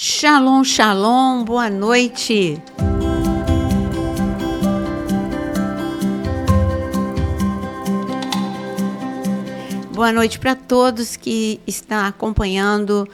Shalom, shalom, boa noite. Boa noite para todos que estão acompanhando,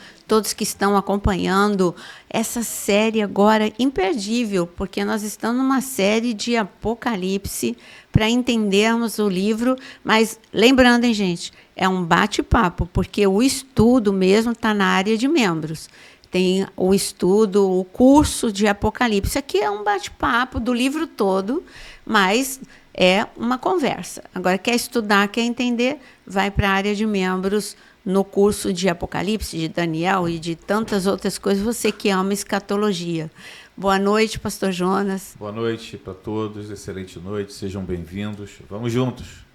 essa série agora imperdível, porque nós estamos numa série de Apocalipse para entendermos o livro, mas lembrando, hein, gente, é um bate-papo, porque o estudo mesmo está na área de membros. Tem o estudo, o curso de Apocalipse. Aqui é um bate-papo do livro todo, mas é uma conversa. Agora, quer estudar, quer entender, vai para a área de membros no curso de Apocalipse, de Daniel e de tantas outras coisas, você que ama escatologia. Boa noite, pastor Jonas. Boa noite para todos, excelente noite, sejam bem-vindos. Vamos juntos.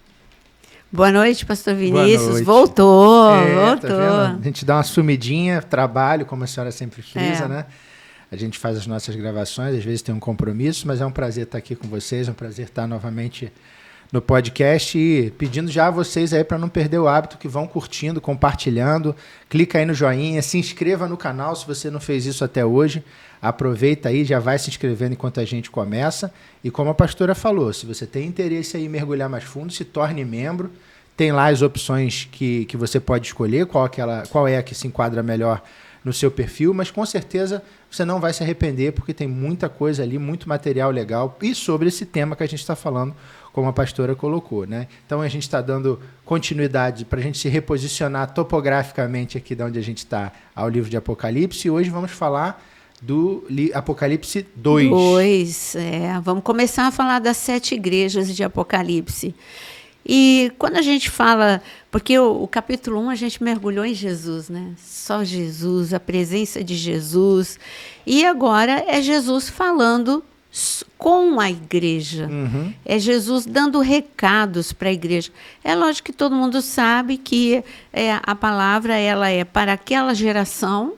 Boa noite, pastor Vinícius. Noite. Voltou. Tá, a gente dá uma sumidinha, trabalho, como a senhora sempre frisa, né? A gente faz as nossas gravações, às vezes tem um compromisso, mas é um prazer estar aqui com vocês, é um prazer estar novamente no podcast e pedindo já a vocês aí para não perder o hábito, que vão curtindo, compartilhando, clica aí no joinha, se inscreva no canal se você não fez isso até hoje, aproveita aí, já vai se inscrevendo enquanto a gente começa e como a pastora falou, se você tem interesse aí em mergulhar mais fundo, se torne membro, tem lá as opções que você pode escolher, qual é a que se enquadra melhor no seu perfil, mas com certeza você não vai se arrepender, porque tem muita coisa ali, muito material legal, e sobre esse tema que a gente está falando, como a pastora colocou, né? Então a gente está dando continuidade para a gente se reposicionar topograficamente aqui de onde a gente está ao livro de Apocalipse, e hoje vamos falar do Apocalipse 2. Vamos começar a falar das 7 igrejas de Apocalipse. E quando a gente fala, porque o capítulo 1 a gente mergulhou em Jesus, né? Só Jesus, a presença de Jesus. E agora é Jesus falando com a igreja. Uhum. É Jesus dando recados para a igreja. É lógico que todo mundo sabe que a palavra ela é para aquela geração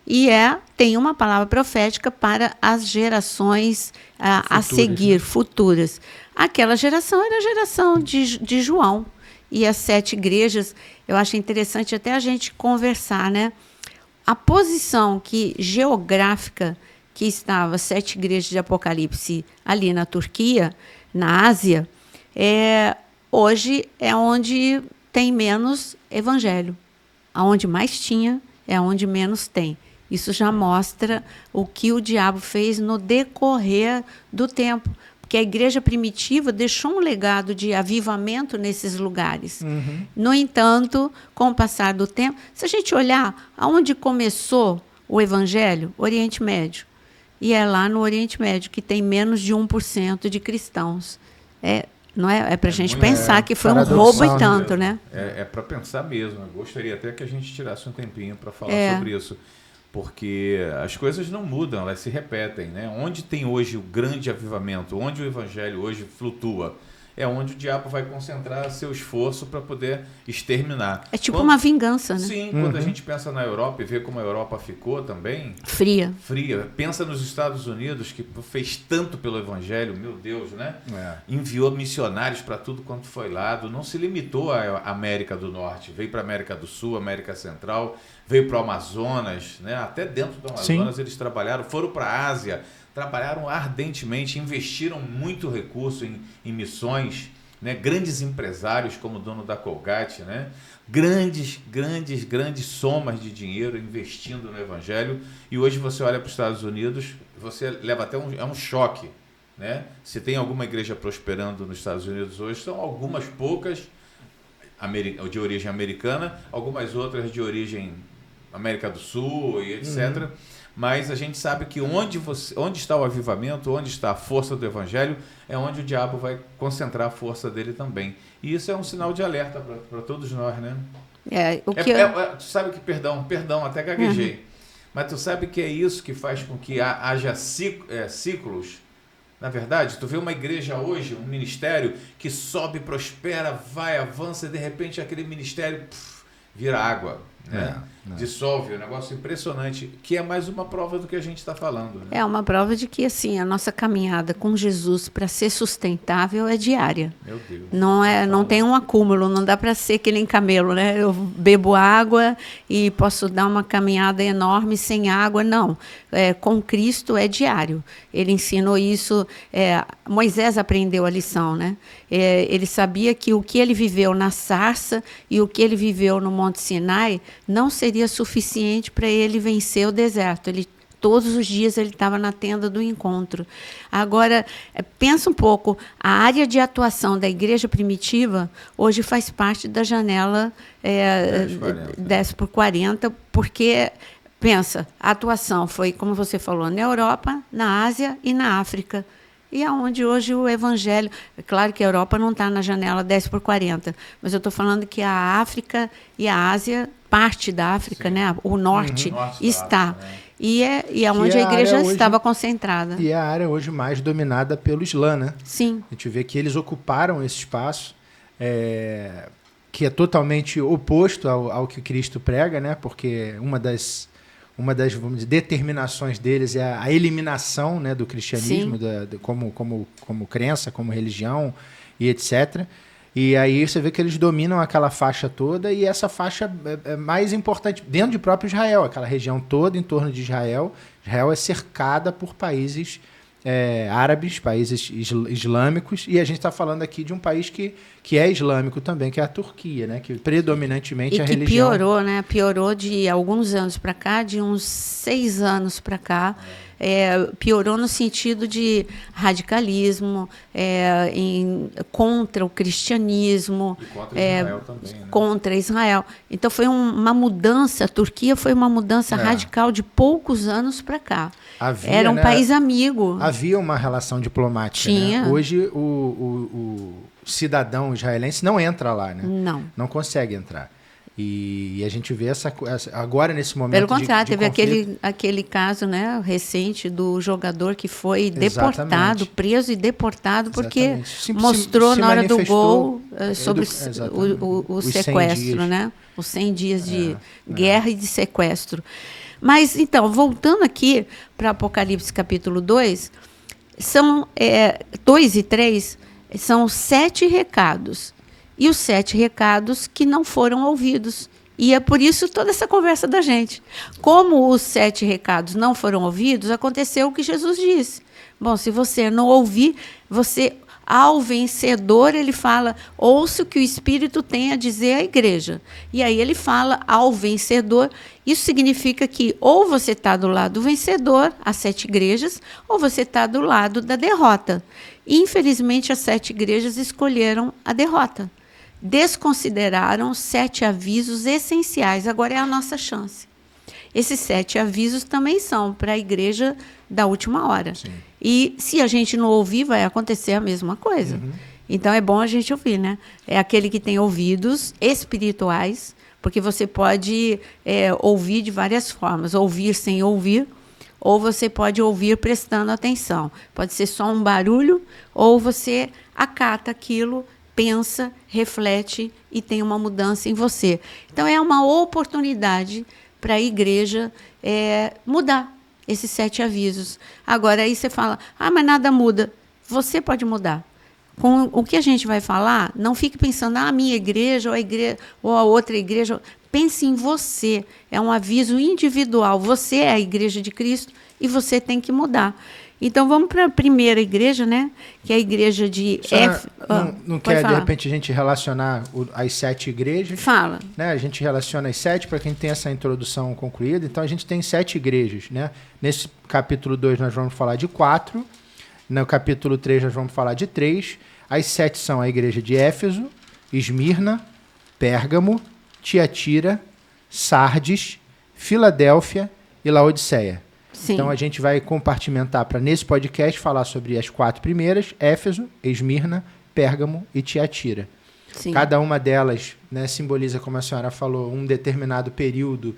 e tem uma palavra profética para as gerações a seguir, futuras. Aquela geração era a geração de João. E as 7 igrejas, eu acho interessante até a gente conversar, né? A posição geográfica que estava as 7 igrejas de Apocalipse ali na Turquia, na Ásia, hoje é onde tem menos evangelho. Aonde mais tinha é onde menos tem. Isso já mostra o que o diabo fez no decorrer do tempo. Porque a igreja primitiva deixou um legado de avivamento nesses lugares. Uhum. No entanto, com o passar do tempo, se a gente olhar aonde começou o evangelho, Oriente Médio, e é lá no Oriente Médio que tem menos de 1% de cristãos. Não é? É para a gente pensar que foi um roubo e tanto, né? É para pensar mesmo. Eu gostaria até que a gente tirasse um tempinho para falar sobre isso. Porque as coisas não mudam, elas se repetem, né? Onde tem hoje o grande avivamento, onde o evangelho hoje flutua, é onde o diabo vai concentrar seu esforço para poder exterminar. É tipo uma vingança, né? Sim, quando a gente pensa na Europa e vê como a Europa ficou também... Fria. Pensa nos Estados Unidos, que fez tanto pelo evangelho, meu Deus, né? Enviou missionários para tudo quanto foi lado, não se limitou à América do Norte, veio para a América do Sul, América Central, veio para o Amazonas, né? Até dentro do Amazonas. Sim. Eles trabalharam, foram para a Ásia, trabalharam ardentemente, investiram muito recurso em missões, né? Grandes empresários como o dono da Colgate, né? Grandes somas de dinheiro investindo no evangelho, e hoje você olha para os Estados Unidos, você leva até um choque, né? Se tem alguma igreja prosperando nos Estados Unidos hoje, são algumas poucas de origem americana, algumas outras de origem América do Sul e etc. Uhum. Mas a gente sabe que onde está o avivamento, onde está a força do evangelho, é onde o diabo vai concentrar a força dele também. E isso é um sinal de alerta para todos nós, né? Tu sabe que, perdão, até gaguejei. Uhum. Mas tu sabe que é isso que faz com que haja ciclos. Na verdade, tu vê uma igreja hoje, um ministério que sobe, prospera, vai, avança, e de repente aquele ministério vira água. Dissolve, um negócio impressionante, que é mais uma prova do que a gente está falando. Né? É uma prova de que assim, a nossa caminhada com Jesus para ser sustentável é diária. Meu Deus. Não tem um acúmulo, não dá para ser que nem camelo, né? Eu bebo água e posso dar uma caminhada enorme sem água, não. Com Cristo é diário. Ele ensinou isso, Moisés aprendeu a lição, né? Ele sabia que o que ele viveu na sarça e o que ele viveu no Monte Sinai não seria suficiente para ele vencer o deserto. Todos os dias ele estava na tenda do encontro. Agora, pensa um pouco, a área de atuação da igreja primitiva hoje faz parte da janela 10x40, porque, pensa, a atuação foi, como você falou, na Europa, na Ásia e na África. E aonde hoje o evangelho... É claro que a Europa não está na janela 10x40, mas eu estou falando que a África e a Ásia, parte da África, né? O norte está. África, né? E é onde a igreja estava concentrada. E é a área hoje mais dominada pelo Islã, né? Sim. A gente vê que eles ocuparam esse espaço, que é totalmente oposto ao que Cristo prega, né? Porque uma das vamos dizer, determinações deles é a eliminação, né, do cristianismo como crença, como religião e etc. E aí você vê que eles dominam aquela faixa toda, e essa faixa é mais importante dentro de próprio Israel, aquela região toda em torno de Israel. Israel é cercada por países árabes, países islâmicos, e a gente está falando aqui de um país que é islâmico também, que é a Turquia, né? Que predominantemente a religião... E que piorou, né? Piorou de alguns anos para cá, de uns 6 anos para cá. Piorou no sentido de radicalismo, contra o cristianismo, e contra Israel também, né? Contra Israel. Então foi uma mudança, a Turquia foi uma mudança radical de poucos anos para cá. Era um país amigo. Havia uma relação diplomática. Tinha. Né? Hoje o cidadão israelense não entra lá, né? Não consegue entrar. E a gente vê agora nesse momento. Pelo contrário, teve conflito. aquele caso, né, recente do jogador que foi deportado, preso e deportado porque mostrou na hora do gol sobre o sequestro, né? Os 100 dias de guerra e de sequestro. Mas, então, voltando aqui para Apocalipse capítulo 2, são 2 e 3, são 7 recados. E os 7 recados que não foram ouvidos. E é por isso toda essa conversa da gente. Como os 7 recados não foram ouvidos, aconteceu o que Jesus disse. Bom, se você não ouvir, ao vencedor, ele fala, ouça o que o Espírito tem a dizer à igreja. E aí ele fala ao vencedor. Isso significa que ou você está do lado do vencedor, as 7 igrejas, ou você está do lado da derrota. E, infelizmente, as 7 igrejas escolheram a derrota. Desconsideraram 7 avisos essenciais. Agora é a nossa chance. Esses 7 avisos também são para a igreja da última hora. Sim. E se a gente não ouvir, vai acontecer a mesma coisa. Uhum. Então é bom a gente ouvir, né? É aquele que tem ouvidos espirituais, porque você pode ouvir de várias formas. Ouvir sem ouvir, ou você pode ouvir prestando atenção. Pode ser só um barulho, ou você acata aquilo, pensa, reflete e tem uma mudança em você. Então, é uma oportunidade para a igreja mudar esses 7 avisos. Agora, aí você fala, mas nada muda. Você pode mudar. Com o que a gente vai falar, não fique pensando, a minha igreja ou a outra igreja. Pense em você. É um aviso individual. Você é a igreja de Cristo e você tem que mudar. Então, vamos para a primeira igreja, né? Que é a igreja de Não quer, de repente, a gente relacionar as 7 igrejas? Fala. Né? A gente relaciona as 7 para quem tem essa introdução concluída. Então, a gente tem 7 igrejas. Né? Nesse capítulo 2, nós vamos falar de 4. No capítulo 3, nós vamos falar de 3. As 7 são a igreja de Éfeso, Esmirna, Pérgamo, Tiatira, Sardes, Filadélfia e Laodiceia. Sim. Então, a gente vai compartimentar para, nesse podcast, falar sobre as 4 primeiras, Éfeso, Esmirna, Pérgamo e Tiatira. Sim. Cada uma delas, né, simboliza, como a senhora falou, um determinado período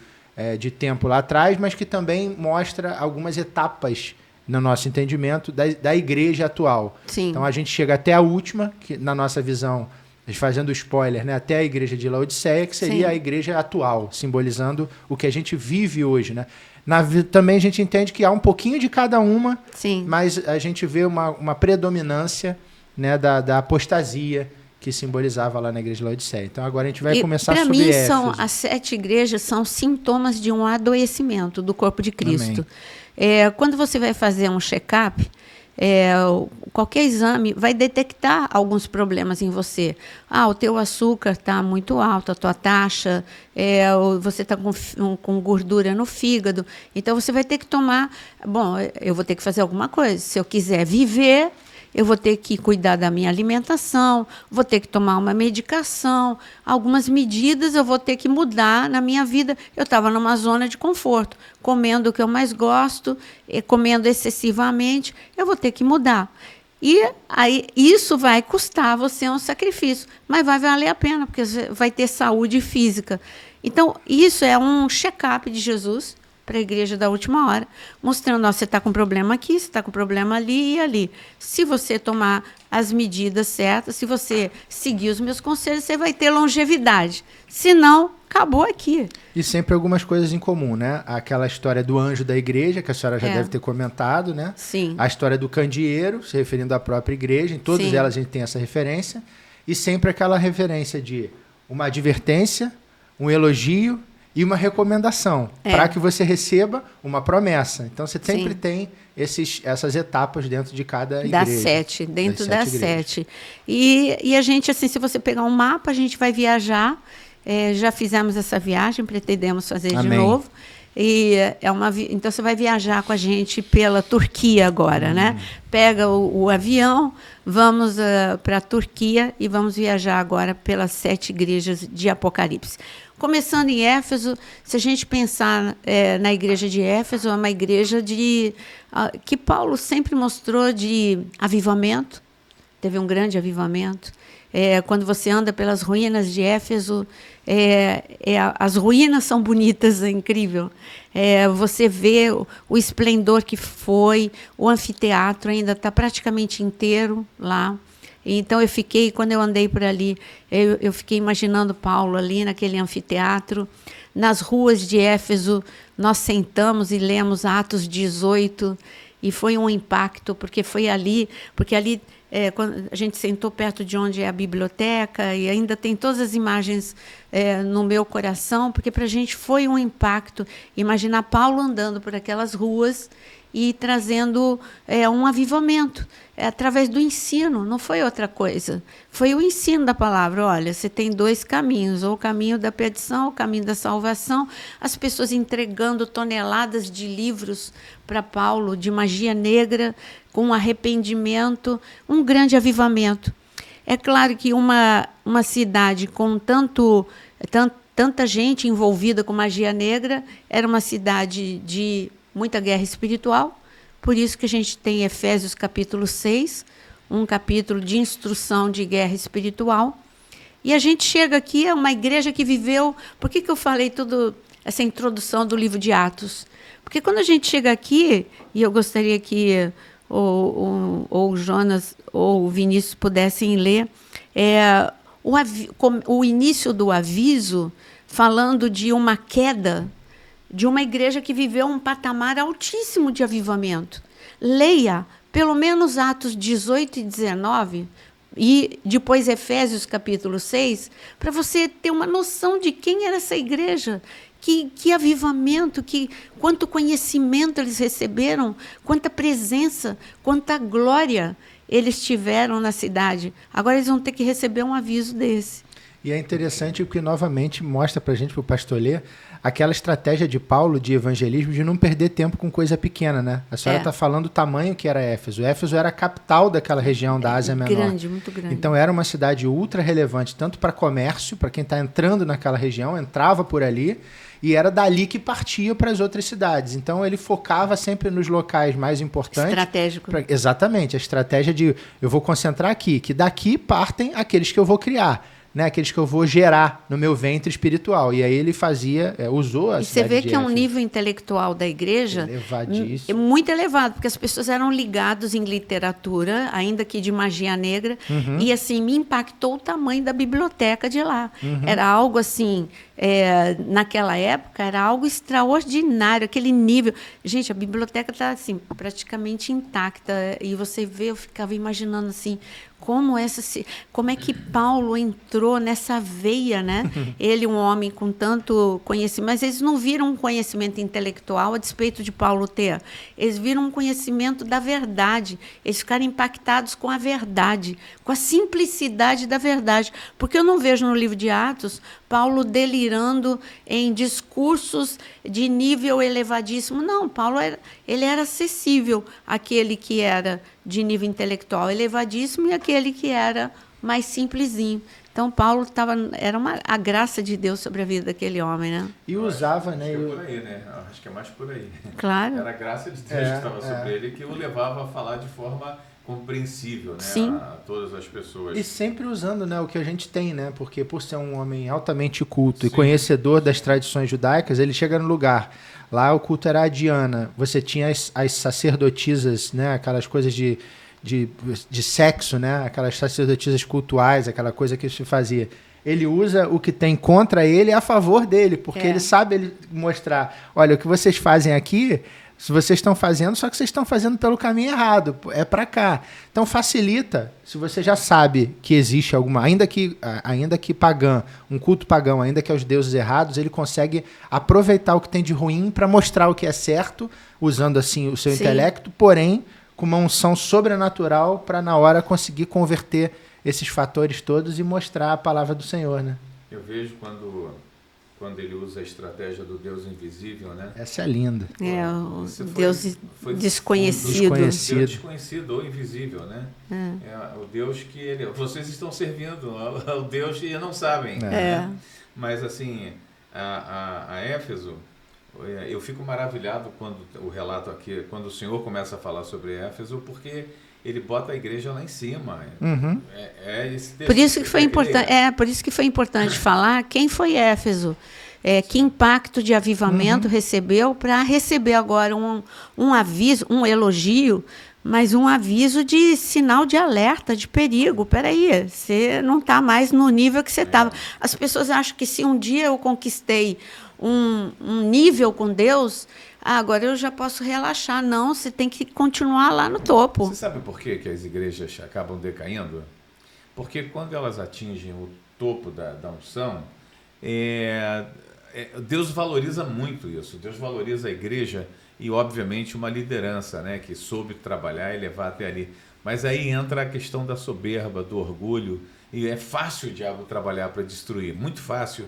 de tempo lá atrás, mas que também mostra algumas etapas, no nosso entendimento, da igreja atual. Sim. Então, a gente chega até a última, que na nossa visão fazendo spoiler, né, até a igreja de Laodiceia, que seria a igreja atual, simbolizando o que a gente vive hoje, né? Também a gente entende que há um pouquinho de cada uma, mas a gente vê uma predominância, né, da apostasia que simbolizava lá na igreja de Laodiceia. Então agora a gente vai começar sobre Éfeso. Para mim, as 7 igrejas são sintomas de um adoecimento do corpo de Cristo. Quando você vai fazer um check-up, qualquer exame vai detectar alguns problemas em você. O teu açúcar está muito alto, a tua taxa, você está com gordura no fígado. Então, você vai ter que tomar... Bom, eu vou ter que fazer alguma coisa. Se eu quiser viver, eu vou ter que cuidar da minha alimentação, vou ter que tomar uma medicação, algumas medidas eu vou ter que mudar na minha vida. Eu estava numa zona de conforto, comendo o que eu mais gosto, comendo excessivamente, eu vou ter que mudar. E aí isso vai custar você um sacrifício, mas vai valer a pena, porque você vai ter saúde física. Então, isso é um check-up de Jesus para a igreja da última hora, mostrando, você está com problema aqui, você está com problema ali e ali. Se você tomar as medidas certas, se você seguir os meus conselhos, você vai ter longevidade. Se não, acabou aqui. E sempre algumas coisas em comum, né? Aquela história do anjo da igreja, que a senhora já deve ter comentado, né? Sim. A história do candeeiro, se referindo à própria igreja, em todas elas a gente tem essa referência, e sempre aquela referência de uma advertência, um elogio e uma recomendação, para que você receba uma promessa. Então, você sempre tem essas etapas dentro de cada igreja. Dentro das 7. E a gente, assim, se você pegar um mapa, a gente vai viajar. Já fizemos essa viagem, pretendemos fazer de novo. Então, você vai viajar com a gente pela Turquia agora, né? Pega o avião, vamos para a Turquia e vamos viajar agora pelas 7 igrejas de Apocalipse. Começando em Éfeso, se a gente pensar na igreja de Éfeso, é uma igreja que Paulo sempre mostrou de avivamento, teve um grande avivamento. Quando você anda pelas ruínas de Éfeso, as ruínas são bonitas, é incrível. Você vê o esplendor que foi, o anfiteatro ainda está praticamente inteiro lá. Então, quando eu andei por ali, eu fiquei imaginando Paulo ali naquele anfiteatro. Nas ruas de Éfeso, nós sentamos e lemos Atos 18, e foi um impacto, porque ali quando a gente sentou perto de onde é a biblioteca, e ainda tem todas as imagens no meu coração, porque para a gente foi um impacto imaginar Paulo andando por aquelas ruas e trazendo um avivamento, através do ensino, não foi outra coisa. Foi o ensino da palavra. Olha, você tem 2 caminhos, ou o caminho da perdição, ou o caminho da salvação. As pessoas entregando toneladas de livros para Paulo, de magia negra, com arrependimento, um grande avivamento. É claro que uma cidade com tanta gente envolvida com magia negra, era uma cidade de muita guerra espiritual, por isso que a gente tem Efésios capítulo 6, um capítulo de instrução de guerra espiritual, e a gente chega aqui, é uma igreja que viveu... Por que eu falei toda essa introdução do livro de Atos? Porque quando a gente chega aqui, e eu gostaria que ou o Jonas ou o Vinícius pudessem ler, o início do aviso, falando de uma queda, de uma igreja que viveu um patamar altíssimo de avivamento. Leia pelo menos Atos 18 e 19, e depois Efésios capítulo 6, para você ter uma noção de quem era essa igreja, que avivamento, quanto conhecimento eles receberam, quanta presença, quanta glória eles tiveram na cidade. Agora eles vão ter que receber um aviso desse. E é interessante porque, novamente, mostra para a gente, para o pastor ler, aquela estratégia de Paulo de evangelismo de não perder tempo com coisa pequena, né? A senhora está falando do tamanho que era Éfeso. Éfeso era a capital daquela região da Ásia Menor. Grande, muito grande. Então era uma cidade ultra relevante, tanto para comércio, para quem está entrando naquela região, entrava por ali, e era dali que partia para as outras cidades. Então ele focava sempre nos locais mais importantes. Estratégico. Exatamente, a estratégia de eu vou concentrar aqui, que daqui partem aqueles que eu vou criar. né, aqueles que eu vou gerar no meu ventre espiritual. E aí ele usou a cidade de Éfeso. E você vê que é um nível intelectual da igreja muito elevado, porque as pessoas eram ligadas em literatura, ainda que de magia negra, e assim, me impactou o tamanho da biblioteca de lá. Era algo assim, naquela época, era algo extraordinário, aquele nível. Gente, a biblioteca está assim, praticamente intacta, e você vê, eu ficava imaginando assim, como é que Paulo entrou nessa veia, né? Ele, um homem com tanto conhecimento, mas eles não viram um conhecimento intelectual a despeito de Paulo ter. Eles viram um conhecimento da verdade. Eles ficaram impactados com a verdade, com a simplicidade da verdade. Porque eu não vejo no livro de Atos Paulo delirando em discursos de nível elevadíssimo. Não, Paulo ele era acessível àquele que era de nível intelectual elevadíssimo e aquele que era mais simplesinho. Então, Paulo era a graça de Deus sobre a vida daquele homem, né? E usava, né? Acho que é por aí, né? Acho que é mais por aí. Claro. Era a graça de Deus que estava sobre ele, que o levava a falar de forma compreensível, né? Sim. A todas as pessoas. E sempre usando, né, o que a gente tem, né? Porque por ser um homem altamente culto e conhecedor das tradições judaicas, ele chega no lugar. Lá o culto era a Diana. Você tinha as sacerdotisas, né? Aquelas coisas de sexo, né? Aquelas sacerdotisas cultuais, aquela coisa que se fazia. Ele usa o que tem contra ele a favor dele, porque ele sabe mostrar, olha, o que vocês fazem aqui, se vocês estão fazendo, só que vocês estão fazendo pelo caminho errado, é para cá. Então facilita, se você já sabe que existe alguma, ainda que pagã, um culto pagão, ainda que aos deuses errados, ele consegue aproveitar o que tem de ruim para mostrar o que é certo, usando assim o seu intelecto, porém com uma unção sobrenatural para na hora conseguir converter esses fatores todos e mostrar a palavra do Senhor, né? Eu vejo quando ele usa a estratégia do Deus invisível, né? Essa é linda. O Deus desconhecido. Deus desconhecido ou invisível, né? O Deus que vocês estão servindo, o Deus que não sabem. Né? Mas assim, a Éfeso, eu fico maravilhado quando o relato aqui, quando o Senhor começa a falar sobre Éfeso, porque ele bota a igreja lá em cima. Esse texto, por isso que foi importante. Por isso que foi importante falar quem foi Éfeso. Que impacto de avivamento recebeu para receber agora um aviso, um elogio, mas um aviso de sinal de alerta, de perigo. Peraí, você não está mais no nível que você estava. As pessoas acham que se um dia eu conquistei um nível com Deus, agora eu já posso relaxar. Não, você tem que continuar lá no topo. Você sabe por que as igrejas acabam decaindo? Porque quando elas atingem o topo da unção, Deus valoriza muito isso. Deus valoriza a igreja e, obviamente, uma liderança, né, que soube trabalhar e levar até ali. Mas aí entra a questão da soberba, do orgulho, e é fácil o diabo trabalhar para destruir, muito fácil.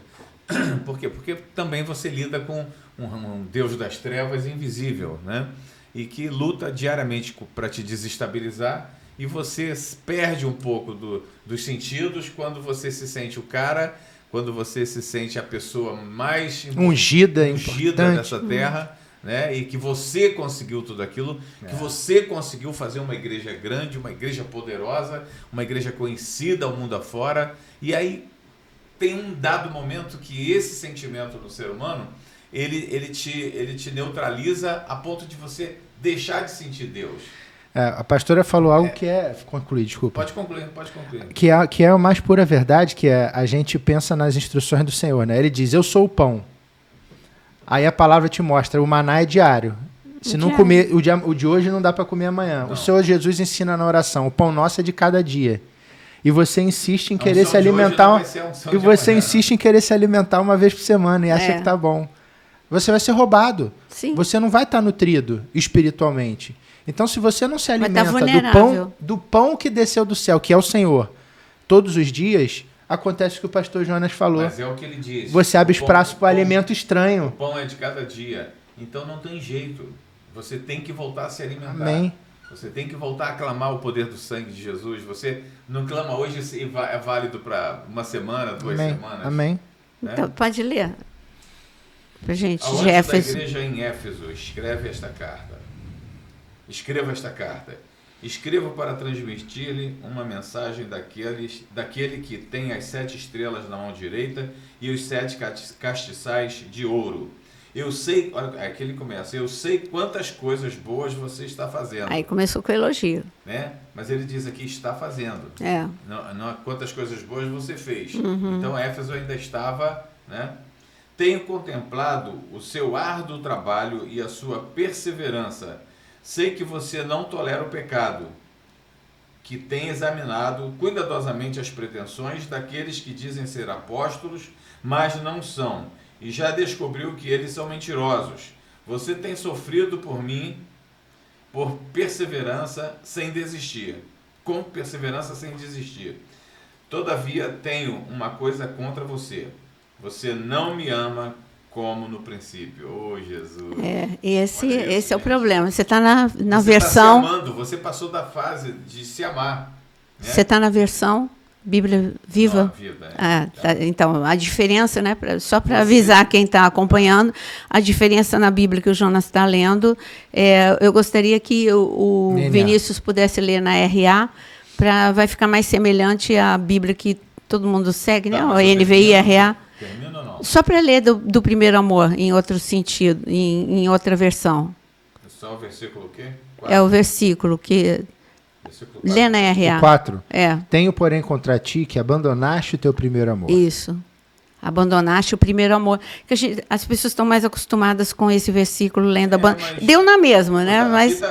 Por quê? Porque também você lida com um Deus das trevas invisível, né? E que luta diariamente para te desestabilizar, e você perde um pouco dos sentidos quando você se sente o cara, quando você se sente a pessoa mais ungida dessa terra, né? E que você conseguiu tudo aquilo, que você conseguiu fazer uma igreja grande, uma igreja poderosa, uma igreja conhecida ao mundo afora, e aí tem um dado momento que esse sentimento no ser humano, ele te neutraliza a ponto de você deixar de sentir Deus. A pastora falou algo que é... Concluir, desculpa. Pode concluir. Que é a mais pura verdade, que é a gente pensa nas instruções do Senhor, né? Ele diz, eu sou o pão. Aí a palavra te mostra, o maná é diário. Se não comer, o de hoje não dá para comer amanhã. Não. O Senhor Jesus ensina na oração, o pão nosso é de cada dia. E você insiste em querer se alimentar. E você insiste em querer se alimentar uma vez por semana e acha que tá bom. Você vai ser roubado. Sim. Você não vai estar nutrido espiritualmente. Então, se você não se alimenta do pão que desceu do céu, que é o Senhor, todos os dias, acontece o que o pastor Jonas falou. Mas é o que ele diz. Você abre espaço para alimento estranho. O pão é de cada dia. Então não tem jeito. Você tem que voltar a se alimentar. Amém. Você tem que voltar a clamar o poder do sangue de Jesus. Você não clama hoje e é válido para uma semana, 2 semanas. Amém. Né? Então, pode ler. Pra gente, a de Éfeso. da igreja em Éfeso, escreva esta carta. Escrevo para transmitir-lhe uma mensagem daquele que tem as 7 estrelas na mão direita e os 7 castiçais de ouro. Eu sei, aqui ele começa, eu sei quantas coisas boas você está fazendo. Aí começou com o elogio. Né? Mas ele diz aqui, está fazendo. Não, quantas coisas boas você fez. Então, Éfeso ainda estava... Né? Tenho contemplado o seu árduo trabalho e a sua perseverança. Sei que você não tolera o pecado, que tem examinado cuidadosamente as pretensões daqueles que dizem ser apóstolos, mas não são, e já descobriu que eles são mentirosos. Você tem sofrido por mim, por perseverança sem desistir. Com perseverança sem desistir. Todavia, tenho uma coisa contra você. Você não me ama como no princípio. Oh, Jesus. Esse é o problema. Você está na versão... Você está se amando. Você passou da fase de se amar. Né? Você está na versão Bíblia Viva? Não, Viva, tá. Então, a diferença, né, só para avisar quem está acompanhando, a diferença na Bíblia que o Jonas está lendo, eu gostaria que o Vinícius pudesse ler na RA, vai ficar mais semelhante à Bíblia que todo mundo segue, né? O NVI, RA. Termina ou não? Só para ler do primeiro amor, em outro sentido, em outra versão. Só o versículo o quê? 4. É o versículo que... Lê na RA. 4. Tenho, porém, contra ti que abandonaste o teu primeiro amor. Isso. Abandonaste o primeiro amor. As pessoas estão mais acostumadas com esse versículo lendo. Deu na mesma, né?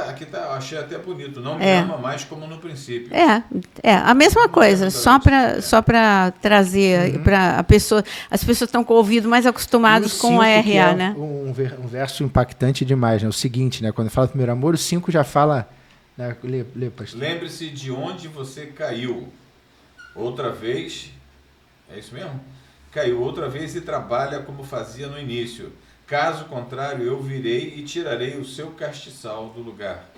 Aqui tá, achei até bonito. Não me ama mais como no princípio. A mesma coisa. Só para trazer para a pessoa. As pessoas estão com o ouvido mais acostumados com a RA, né? Um verso impactante demais, né? O seguinte, né? Quando fala primeiro amor, o 5 já fala... Lê, pastor. Lembre-se de onde você caiu. Outra vez... É isso mesmo? Caiu outra vez e trabalha como fazia no início. Caso contrário, eu virei e tirarei o seu castiçal do lugar.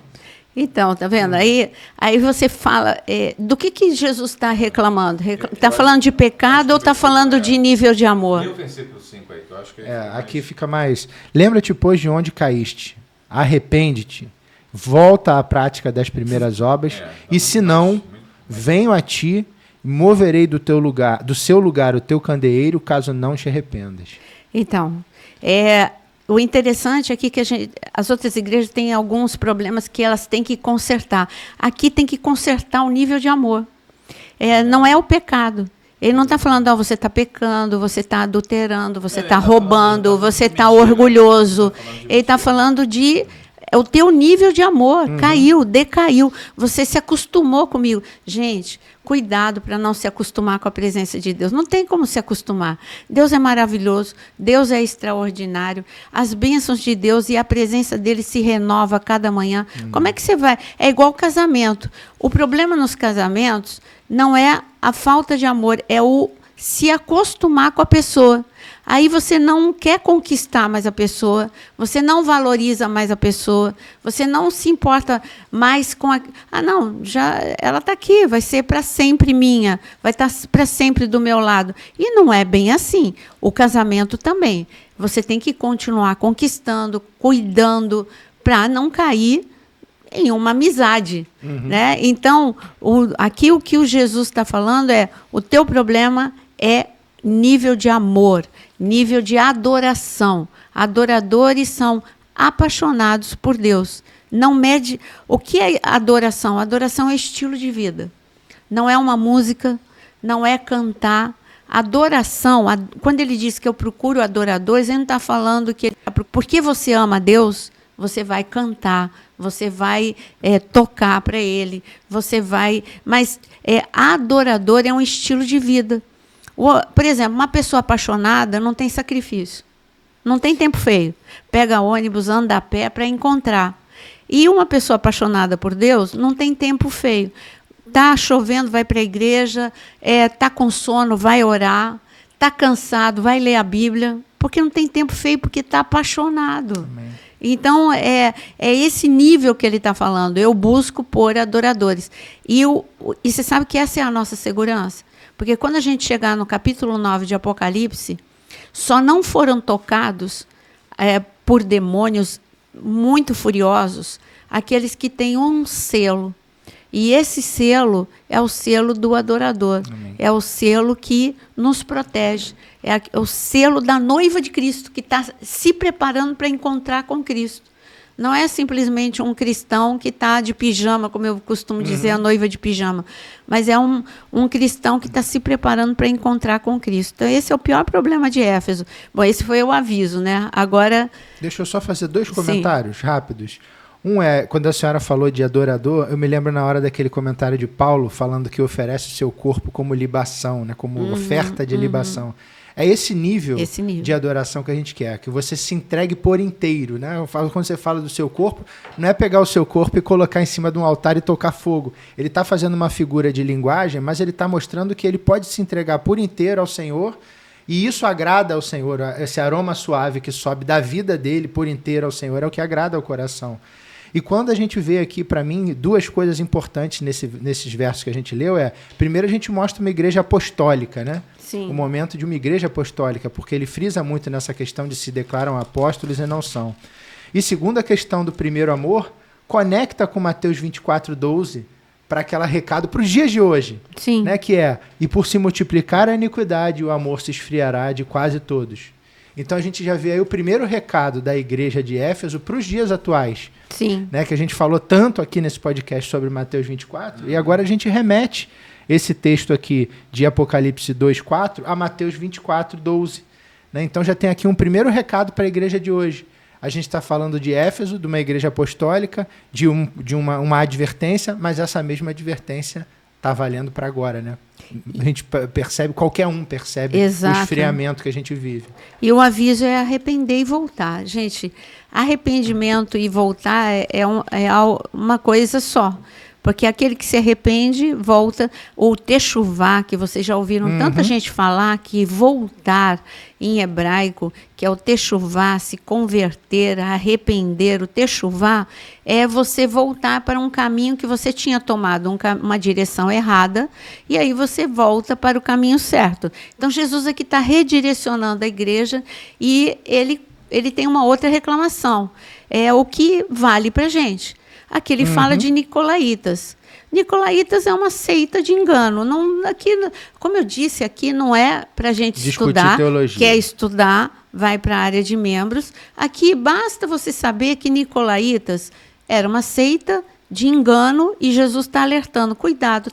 Então, tá vendo? Aí você fala, do que Jesus está reclamando? Está falando de pecado ou está falando de nível de amor? Lê o versículo 5 aí, que eu acho que aqui fica mais... Lembra-te, pois, de onde caíste. Arrepende-te. Volta à prática das primeiras obras. E se não, venho a ti... moverei do seu lugar o teu candeeiro, caso não te arrependas. Então, o interessante aqui é que as outras igrejas têm alguns problemas que elas têm que consertar. Aqui tem que consertar o nível de amor. Não é o pecado. Ele não está falando, você está pecando, você está adulterando, você está roubando, você está orgulhoso. Ele está falando de... o teu nível de amor caiu, decaiu. Você se acostumou comigo. Gente, cuidado para não se acostumar com a presença de Deus. Não tem como se acostumar. Deus é maravilhoso, Deus é extraordinário. As bênçãos de Deus e a presença dele se renova a cada manhã. Como é que você vai? É igual casamento. O problema nos casamentos não é a falta de amor, é o se acostumar com a pessoa. Aí você não quer conquistar mais a pessoa, você não valoriza mais a pessoa, você não se importa mais com ela está aqui, vai ser para sempre minha, vai estar para sempre do meu lado. E não é bem assim. O casamento também. Você tem que continuar conquistando, cuidando, para não cair em uma amizade. Né? Então, aqui o que o Jesus está falando o teu problema é nível de amor, nível de adoração. Adoradores são apaixonados por Deus. Não mede. O que é adoração? Adoração é estilo de vida. Não é uma música, não é cantar. Adoração, quando ele diz que eu procuro adoradores, ele não está falando que... Porque você ama a Deus, você vai cantar, você vai tocar para Ele, você vai... Mas adorador é um estilo de vida. Por exemplo, uma pessoa apaixonada não tem sacrifício. Não tem tempo feio. Pega ônibus, anda a pé para encontrar. E uma pessoa apaixonada por Deus não tem tempo feio. Está chovendo, vai para a igreja. Está com sono, vai orar. Está cansado, vai ler a Bíblia. Porque não tem tempo feio, porque está apaixonado. Amém. Então, é esse nível que ele está falando. Eu busco por adoradores. E você sabe que essa é a nossa segurança? Porque quando a gente chegar no capítulo 9 de Apocalipse, só não foram tocados por demônios muito furiosos aqueles que têm um selo. E esse selo é o selo do adorador. Amém. É o selo que nos protege. É o selo da noiva de Cristo, que está se preparando para encontrar com Cristo. Não é simplesmente um cristão que está de pijama, como eu costumo dizer, a noiva de pijama. Mas é um cristão que está se preparando para encontrar com Cristo. Então, esse é o pior problema de Éfeso. Bom, esse foi o aviso, né? Agora... Deixa eu só fazer 2 comentários rápidos. Um é, quando a senhora falou de adorador, eu me lembro na hora daquele comentário de Paulo, falando que oferece o seu corpo como libação, né? Como oferta de libação. É esse nível de adoração que a gente quer, que você se entregue por inteiro, né? Eu falo, quando você fala do seu corpo, não é pegar o seu corpo e colocar em cima de um altar e tocar fogo. Ele está fazendo uma figura de linguagem, mas ele está mostrando que ele pode se entregar por inteiro ao Senhor, e isso agrada ao Senhor. Esse aroma suave que sobe da vida dele por inteiro ao Senhor é o que agrada ao coração. E quando a gente vê aqui, para mim, 2 coisas importantes nesses versos que a gente leu primeiro, a gente mostra uma igreja apostólica, né? Sim. O momento de uma igreja apostólica, porque ele frisa muito nessa questão de se declaram apóstolos e não são. E segundo, a questão do primeiro amor, conecta com Mateus 24:12 para aquele recado para os dias de hoje. Sim. Né? Que é, e por se multiplicar a iniquidade, o amor se esfriará de quase todos. Então a gente já vê aí o primeiro recado da igreja de Éfeso para os dias atuais. Sim. Né, que a gente falou tanto aqui nesse podcast sobre Mateus 24, e agora a gente remete esse texto aqui de Apocalipse 2:4 a Mateus 24:12. Né? Então já tem aqui um primeiro recado para a igreja de hoje. A gente está falando de Éfeso, de uma igreja apostólica, de uma advertência, mas essa mesma advertência está valendo para agora, né? A gente percebe, qualquer um percebe Exato. O esfriamento que a gente vive. E o aviso é arrepender e voltar. Gente, arrependimento e voltar é uma coisa só. Porque aquele que se arrepende, volta, ou techuvá, que vocês já ouviram tanta gente falar, que voltar em hebraico, que é o techuvá, se converter, arrepender. O techuvá é você voltar para um caminho que você tinha tomado, uma direção errada, e aí você volta para o caminho certo. Então, Jesus aqui está redirecionando a igreja, e ele tem uma outra reclamação. É o que vale para a gente. Aqui ele fala de nicolaítas. Nicolaítas é uma seita de engano. Não, aqui, como eu disse, aqui não é para a gente estudar. Teologia. Quer estudar, vai para a área de membros. Aqui basta você saber que nicolaítas era uma seita de engano e Jesus está alertando. Cuidado,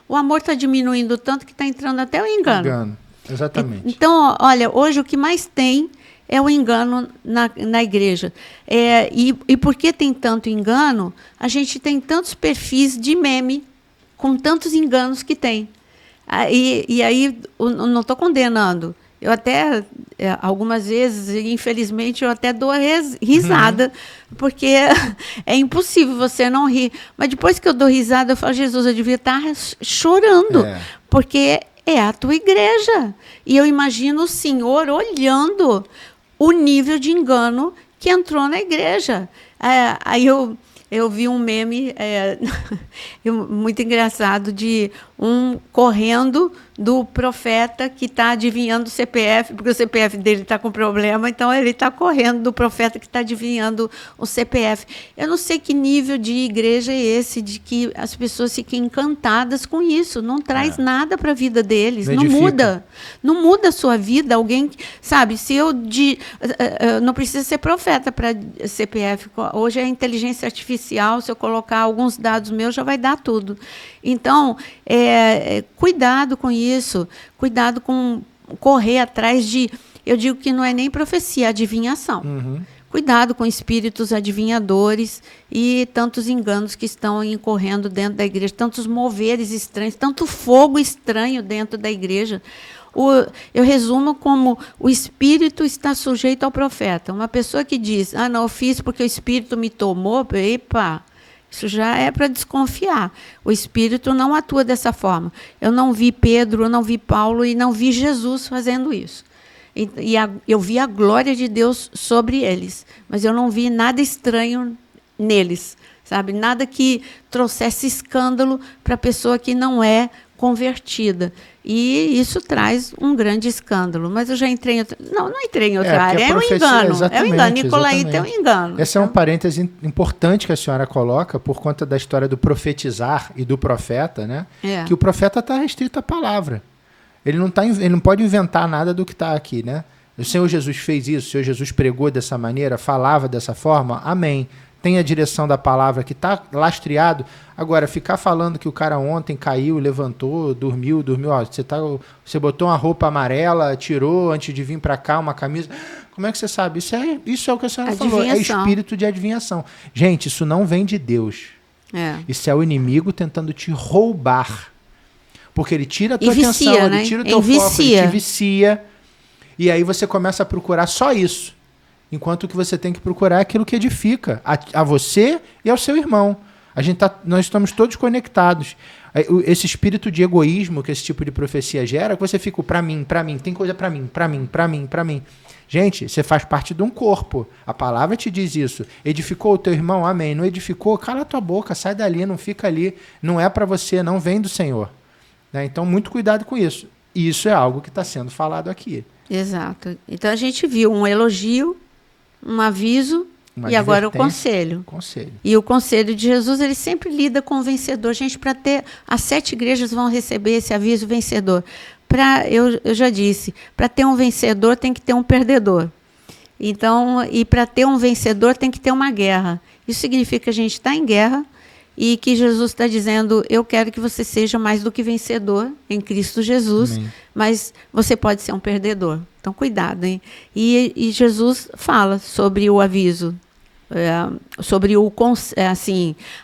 o amor está diminuindo tanto que está entrando até o engano. Exatamente. Então, olha, hoje o que mais tem é o engano na igreja. E porque tem tanto engano, a gente tem tantos perfis de meme com tantos enganos que tem. E aí, não estou condenando. Eu até, algumas vezes, infelizmente, eu até dou risada, porque é impossível você não rir. Mas depois que eu dou risada, eu falo, Jesus, eu devia estar chorando, porque é a tua igreja. E eu imagino o Senhor olhando o nível de engano que entrou na igreja. Aí eu vi um meme muito engraçado de um correndo do profeta que está adivinhando o CPF, porque o CPF dele está com problema, então ele está correndo do profeta que está adivinhando o CPF. Eu não sei que nível de igreja é esse, de que as pessoas fiquem encantadas com isso. Não traz nada para a vida deles, não muda. Não muda a sua vida. Alguém, sabe, se não precisa ser profeta para CPF. Hoje é inteligência artificial, se eu colocar alguns dados meus, já vai dar tudo. Então, cuidado com isso, cuidado com correr atrás de... Eu digo que não é nem profecia, é adivinhação. Cuidado com espíritos adivinhadores e tantos enganos que estão incorrendo dentro da igreja, tantos moveres estranhos, tanto fogo estranho dentro da igreja. Eu resumo como o espírito está sujeito ao profeta. Uma pessoa que diz, não, eu fiz porque o espírito me tomou, epa... Isso já é para desconfiar. O Espírito não atua dessa forma. Eu não vi Pedro, eu não vi Paulo e não vi Jesus fazendo isso. Eu vi a glória de Deus sobre eles, mas eu não vi nada estranho neles, sabe? Nada que trouxesse escândalo para a pessoa que não é convertida. E isso traz um grande escândalo. Mas eu já entrei em outra... Não entrei em outra área. É um engano. É um engano. Nicolaíta é um engano. Esse é um parêntese importante que a senhora coloca por conta da história do profetizar e do profeta, né? Que o profeta está restrito à palavra. Ele não pode inventar nada do que está aqui, né? O Senhor Jesus fez isso, o Senhor Jesus pregou dessa maneira, falava dessa forma, amém. Tem a direção da palavra que está lastreado. Agora, ficar falando que o cara ontem caiu, levantou, dormiu, ó, você botou uma roupa amarela, tirou antes de vir para cá uma camisa. Como é que você sabe? Isso é o que a senhora falou, é espírito de adivinhação. Gente, isso não vem de Deus. Isso é o inimigo tentando te roubar. Porque ele tira a tua atenção, ele tira o teu foco, ele te vicia. E aí você começa a procurar só isso. Enquanto o que você tem que procurar é aquilo que edifica a você e ao seu irmão. Nós estamos todos conectados. Esse espírito de egoísmo que esse tipo de profecia gera, que você fica para mim, tem coisa para mim. Gente, você faz parte de um corpo. A palavra te diz isso. Edificou o teu irmão? Amém. Não edificou? Cala a tua boca, sai dali, não fica ali. Não é para você, não vem do Senhor. Né? Então, muito cuidado com isso. E isso é algo que está sendo falado aqui. Exato. Então, a gente viu um elogio, um aviso e agora o conselho. E o conselho de Jesus, ele sempre lida com o vencedor. Gente, as 7 igrejas vão receber esse aviso vencedor. Eu já disse, para ter um vencedor tem que ter um perdedor. Então, e para ter um vencedor tem que ter uma guerra. Isso significa que a gente está em guerra e que Jesus está dizendo, eu quero que você seja mais do que vencedor em Cristo Jesus, amém. Mas você pode ser um perdedor. Então, cuidado, hein? E Jesus fala sobre o aviso, sobre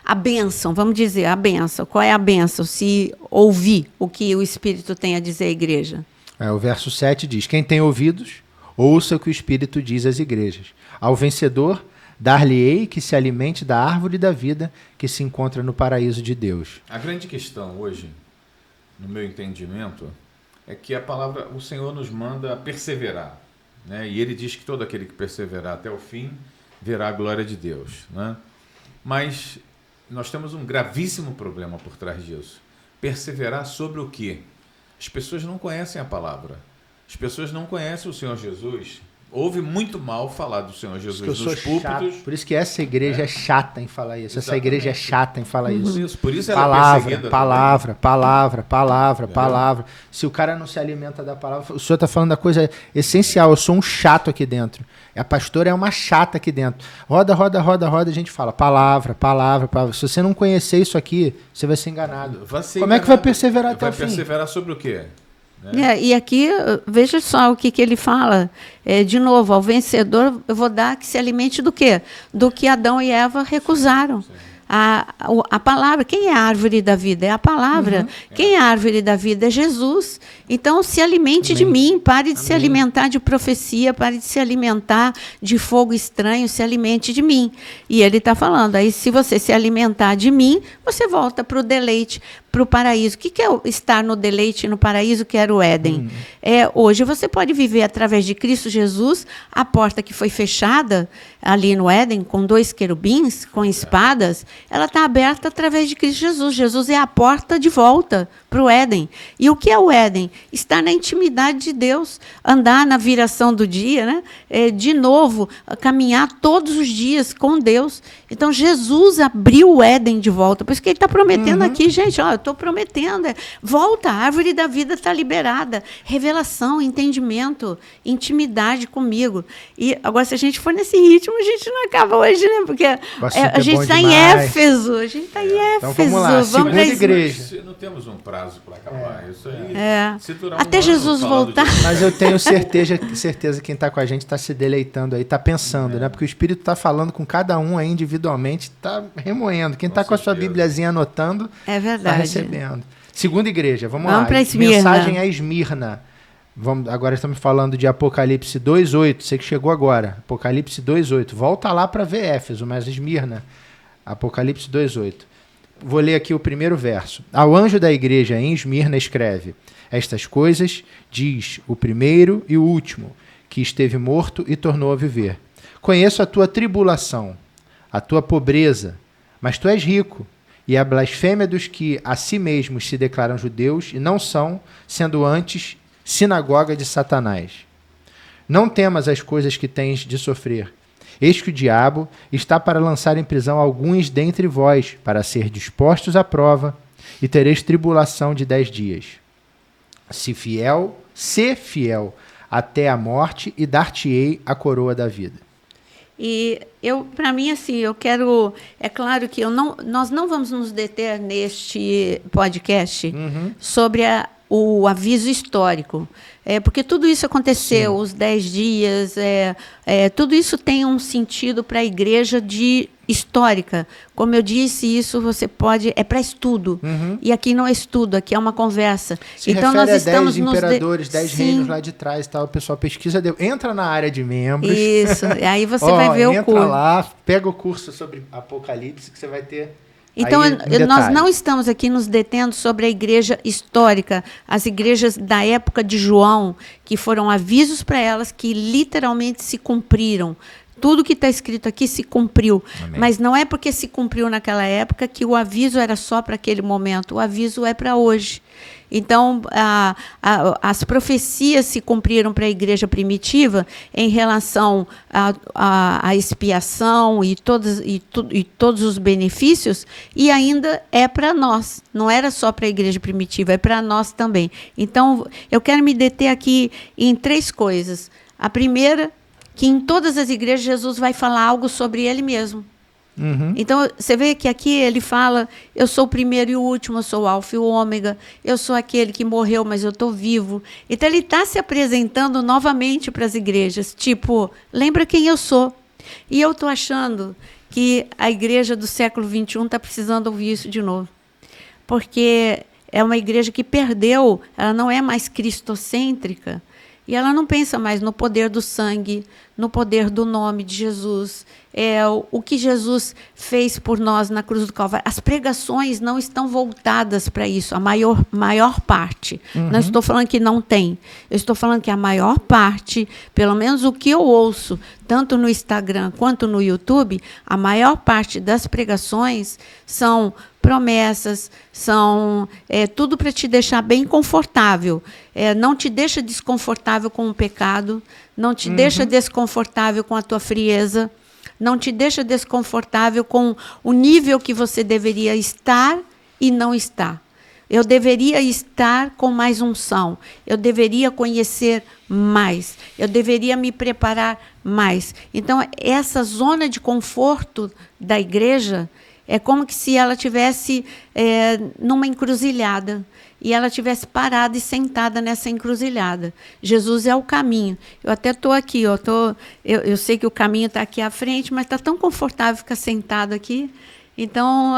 a bênção, vamos dizer, a bênção. Qual é a bênção? Se ouvir o que o Espírito tem a dizer à igreja. O verso 7 diz, quem tem ouvidos, ouça o que o Espírito diz às igrejas. Ao vencedor, dar-lhe-ei que se alimente da árvore da vida que se encontra no paraíso de Deus. A grande questão hoje, no meu entendimento, é que o Senhor nos manda perseverar, né? E ele diz que todo aquele que perseverar até o fim verá a glória de Deus, né? Mas nós temos um gravíssimo problema por trás disso. Perseverar sobre o quê? As pessoas não conhecem a palavra. As pessoas não conhecem o Senhor Jesus. Ouve muito mal falar do Senhor Jesus nos púlpitos. Por isso que essa igreja é chata em falar isso. Exatamente. Essa igreja é chata em falar isso. Por isso ela é perseguida. Palavra. Se o cara não se alimenta da palavra, o senhor está falando da coisa essencial. Eu sou um chato aqui dentro. A pastora é uma chata aqui dentro. Roda, a gente fala palavra. Se você não conhecer isso aqui, você vai ser enganado. Como é que vai perseverar até o fim? Vai perseverar sobre o quê? E aqui, veja só o que ele fala. De novo, ao vencedor eu vou dar que se alimente do quê? Do que Adão e Eva recusaram. A palavra, quem é a árvore da vida? É a palavra. Uhum. Quem é a árvore da vida? É Jesus. Então, se alimente de mim, pare de se alimentar de profecia, pare de se alimentar de fogo estranho, se alimente de mim. E ele está falando, aí se você se alimentar de mim, você volta para o deleite, para o paraíso. O que é estar no deleite, no paraíso, que era o Éden? Hoje você pode viver através de Cristo Jesus, a porta que foi fechada ali no Éden, com 2 querubins, com espadas, ela está aberta através de Cristo Jesus. Jesus é a porta de volta para o Éden. E o que é o Éden? Estar na intimidade de Deus, andar na viração do dia, né? De novo, caminhar todos os dias com Deus. Então, Jesus abriu o Éden de volta. Por isso que ele está prometendo aqui, gente, eu estou prometendo. Volta, a árvore da vida está liberada. Revelação, entendimento, intimidade comigo. E agora, se a gente for nesse ritmo, a gente não acaba hoje, né? Porque a gente está em Éfeso. A gente está em Éfeso. Então, vamos lá, segunda igreja. Não temos um prazo para acabar. Isso aí. Até Jesus voltar. Mas eu tenho certeza que quem está com a gente está se deleitando aí, está pensando, né? Porque o Espírito está falando com cada um aí individualmente, está remoendo. Quem está com a sua Bíbliazinha anotando, está recebendo. Segunda igreja, vamos lá. Mensagem a Esmirna. Agora estamos falando de Apocalipse 2:8. Você que chegou agora. Apocalipse 2:8. Volta lá para ver Éfeso, mas Esmirna. Apocalipse 2:8. Vou ler aqui o primeiro verso. Ao anjo da igreja em Esmirna escreve: estas coisas diz o primeiro e o último, que esteve morto e tornou a viver. Conheço a tua tribulação, a tua pobreza, mas tu és rico, e a blasfêmia dos que a si mesmos se declaram judeus e não são, sendo antes sinagoga de Satanás. Não temas as coisas que tens de sofrer. Eis que o diabo está para lançar em prisão alguns dentre vós, para ser dispostos à prova, e tereis tribulação de 10 dias. Se fiel até a morte, e dar-te-ei a coroa da vida. E para mim, assim, eu quero... É claro que nós não vamos nos deter neste podcast sobre o aviso histórico. Porque tudo isso aconteceu, sim, os 10 dias, tudo isso tem um sentido para a igreja histórica. Como eu disse, isso você pode... É para estudo. E aqui não é estudo, aqui é uma conversa. Se então, nós estamos 10 imperadores, 10 reinos lá de trás, tá? O pessoal pesquisa, entra na área de membros. Isso, aí você vai ver o curso. Entra lá, pega o curso sobre Apocalipse, que você vai ter... Então, nós não estamos aqui nos detendo sobre a igreja histórica, as igrejas da época de João, que foram avisos para elas que literalmente se cumpriram. Tudo que está escrito aqui se cumpriu. Amém. Mas não é porque se cumpriu naquela época que o aviso era só para aquele momento. O aviso é para hoje. Então, as profecias se cumpriram para a igreja primitiva em relação à expiação e todos os benefícios, e ainda é para nós. Não era só para a igreja primitiva, é para nós também. Então, eu quero me deter aqui em 3 coisas. A primeira, que em todas as igrejas Jesus vai falar algo sobre ele mesmo. Então, você vê que aqui ele fala, eu sou o primeiro e o último, eu sou o alfa e o ômega, eu sou aquele que morreu, mas eu estou vivo. Então, ele está se apresentando novamente para as igrejas, tipo, lembra quem eu sou. E eu estou achando que a igreja do século XXI está precisando ouvir isso de novo. Porque é uma igreja que perdeu, ela não é mais cristocêntrica, e ela não pensa mais no poder do sangue, no poder do nome de Jesus, o que Jesus fez por nós na cruz do Calvário. As pregações não estão voltadas para isso, a maior parte. Não estou falando que não tem, eu estou falando que a maior parte, pelo menos o que eu ouço, tanto no Instagram quanto no YouTube, a maior parte das pregações são promessas, são tudo para te deixar bem confortável. Não te deixa desconfortável com o pecado, não te deixa desconfortável com a tua frieza, não te deixa desconfortável com o nível que você deveria estar e não está. Eu deveria estar com mais unção, eu deveria conhecer mais, eu deveria me preparar mais. Então, essa zona de conforto da igreja é como que se ela estivesse numa encruzilhada e ela estivesse parada e sentada nessa encruzilhada. Jesus é o caminho. Eu até estou aqui, eu sei que o caminho está aqui à frente, mas está tão confortável ficar sentado aqui. Então,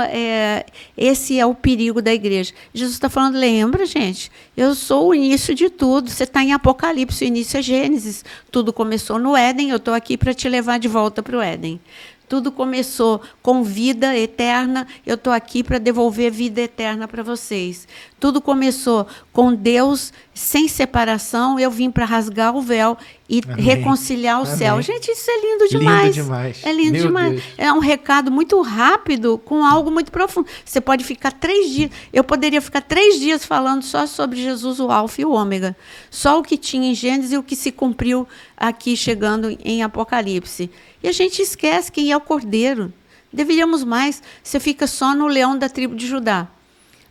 esse é o perigo da igreja. Jesus está falando, lembra, gente, eu sou o início de tudo. Você está em Apocalipse, o início é Gênesis. Tudo começou no Éden, eu estou aqui para te levar de volta para o Éden. Tudo começou com vida eterna, eu estou aqui para devolver vida eterna para vocês. Tudo começou com Deus sem separação, eu vim para rasgar o véu e reconciliar o céu. Gente, isso é lindo demais. Lindo demais. É lindo demais. Deus. É um recado muito rápido com algo muito profundo. Você pode ficar 3 dias. Eu poderia ficar 3 dias falando só sobre Jesus, o alfa e o ômega. Só o que tinha em Gênesis e o que se cumpriu aqui chegando em Apocalipse. E a gente esquece quem é o Cordeiro. Deveríamos mais. Você fica só no leão da tribo de Judá.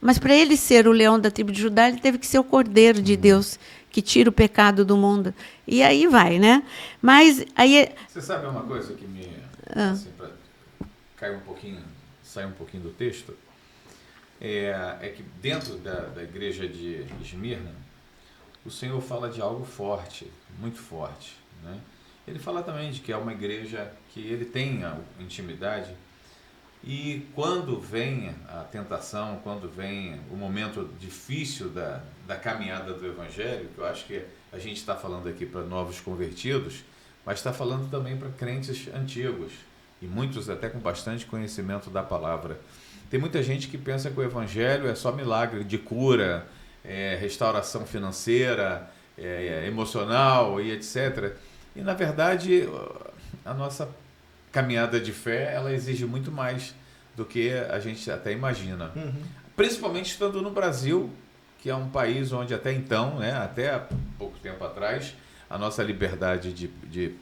Mas para ele ser o leão da tribo de Judá, ele teve que ser o Cordeiro de Deus, que tira o pecado do mundo. E aí vai, né? Mas aí... Você sabe uma coisa que me... Assim, para sair um pouquinho do texto, é que dentro da igreja de Esmirna, o Senhor fala de algo forte, muito forte, né? Ele fala também de que é uma igreja que ele tem a intimidade, e quando vem a tentação, quando vem o momento difícil da caminhada do Evangelho, que eu acho que a gente está falando aqui para novos convertidos, mas está falando também para crentes antigos, e muitos até com bastante conhecimento da palavra. Tem muita gente que pensa que o Evangelho é só milagre de cura, restauração financeira, emocional e etc., e, na verdade, a nossa caminhada de fé, ela exige muito mais do que a gente até imagina. Principalmente estando no Brasil, que é um país onde até então, né, até pouco tempo atrás, a nossa liberdade de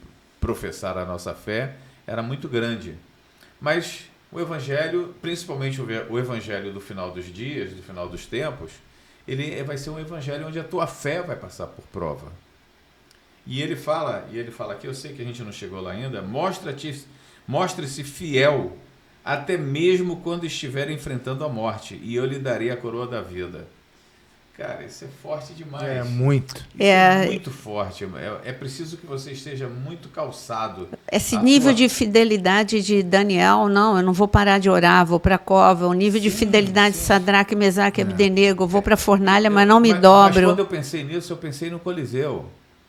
professar a nossa fé era muito grande. Mas o Evangelho, principalmente o Evangelho do final dos dias, do final dos tempos, ele vai ser um Evangelho onde a tua fé vai passar por prova. E ele fala aqui, eu sei que a gente não chegou lá ainda, mostre-se fiel, até mesmo quando estiver enfrentando a morte, e eu lhe darei a coroa da vida. Cara, isso é forte demais. É muito. É muito forte. É preciso que você esteja muito calçado. Esse nível de fidelidade de Daniel, não, eu não vou parar de orar, vou para a cova. O nível de fidelidade de Sadraque, Mesaque e Abdenego, vou para a fornalha, mas não me dobro. Mas quando eu pensei nisso, eu pensei no Coliseu.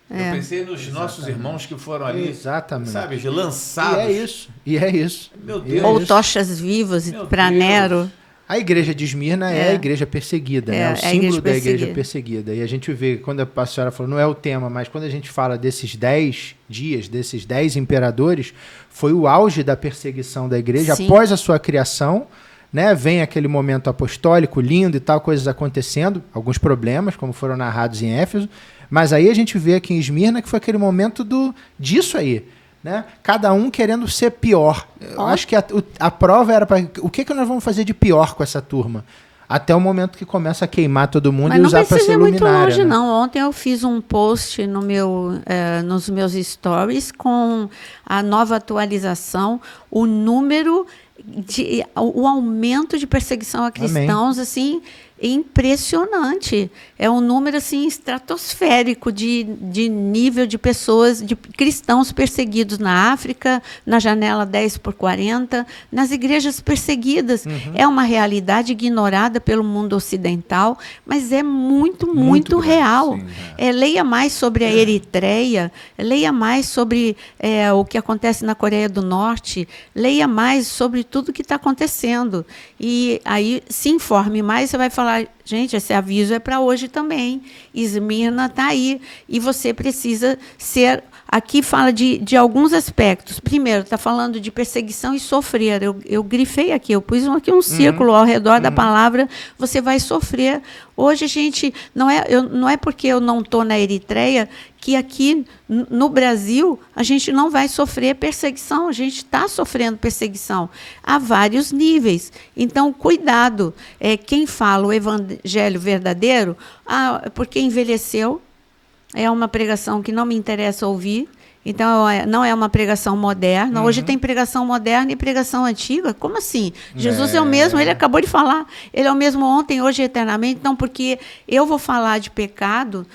Eu pensei nos nossos irmãos que foram ali, sabe, lançados. E é isso. Meu Deus. Ou tochas vivas para Nero. A igreja de Esmirna é a igreja perseguida, né? O símbolo da igreja perseguida. E a gente vê, quando a senhora falou, não é o tema, mas quando a gente fala desses 10 dias, desses 10 imperadores, foi o auge da perseguição da igreja. Sim. Após a sua criação, né? Vem aquele momento apostólico, lindo e tal, coisas acontecendo, alguns problemas, como foram narrados em Éfeso, mas aí a gente vê aqui em Esmirna que foi aquele momento disso aí. Né? Cada um querendo ser pior. Eu acho que a prova era para... O que nós vamos fazer de pior com essa turma? Até o momento que começa a queimar todo mundo. Mas e usar para ser luminária. Mas não precisa ir muito longe, não. Ontem eu fiz um post nos meus stories com a nova atualização, o número... o aumento de perseguição a cristãos, assim, impressionante. É um número assim estratosférico de nível de pessoas, de cristãos perseguidos na África, na janela 10x40, nas igrejas perseguidas. É uma realidade ignorada pelo mundo ocidental, mas é muito real. Sim, leia mais sobre a Eritreia, leia mais sobre o que acontece na Coreia do Norte, leia mais sobre tudo que está acontecendo. E aí se informe mais, você vai falar, gente, esse aviso é para hoje também. Esmirna está aí. E você precisa ser... Aqui fala de alguns aspectos. Primeiro, está falando de perseguição e sofrer. Eu grifei aqui, eu pus aqui um círculo ao redor da palavra, você vai sofrer. Hoje, gente, não é porque eu não estou na Eritreia que aqui no Brasil a gente não vai sofrer perseguição. A gente está sofrendo perseguição a vários níveis. Então, cuidado. Quem fala o evangelho verdadeiro, porque envelheceu, é uma pregação que não me interessa ouvir. Então, não é uma pregação moderna. Hoje tem pregação moderna e pregação antiga. Como assim? Jesus é o mesmo, ele acabou de falar. Ele é o mesmo ontem, hoje e eternamente. Então, porque eu vou falar de pecado,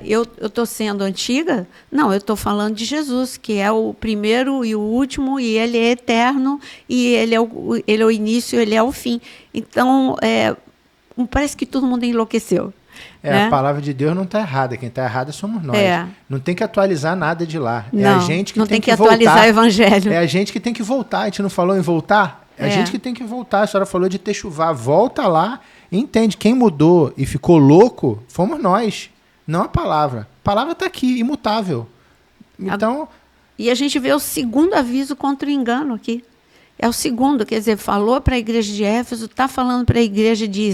eu estou sendo antiga? Não, eu estou falando de Jesus, que é o primeiro e o último, e ele é eterno, e ele é o início, ele é o fim. Então, parece que todo mundo enlouqueceu. A palavra de Deus não está errada. Quem está errado somos nós. Não tem que atualizar nada de lá. Não, a gente que não tem que atualizar voltar. O evangelho. É a gente que tem que voltar. A gente não falou em voltar? É a gente que tem que voltar. A senhora falou de techuvá. Volta lá e entende. Quem mudou e ficou louco fomos nós, não a palavra. A palavra está aqui, imutável. Então... E a gente vê o segundo aviso contra o engano aqui. É o segundo, quer dizer, falou para a igreja de Éfeso, está falando para a igreja de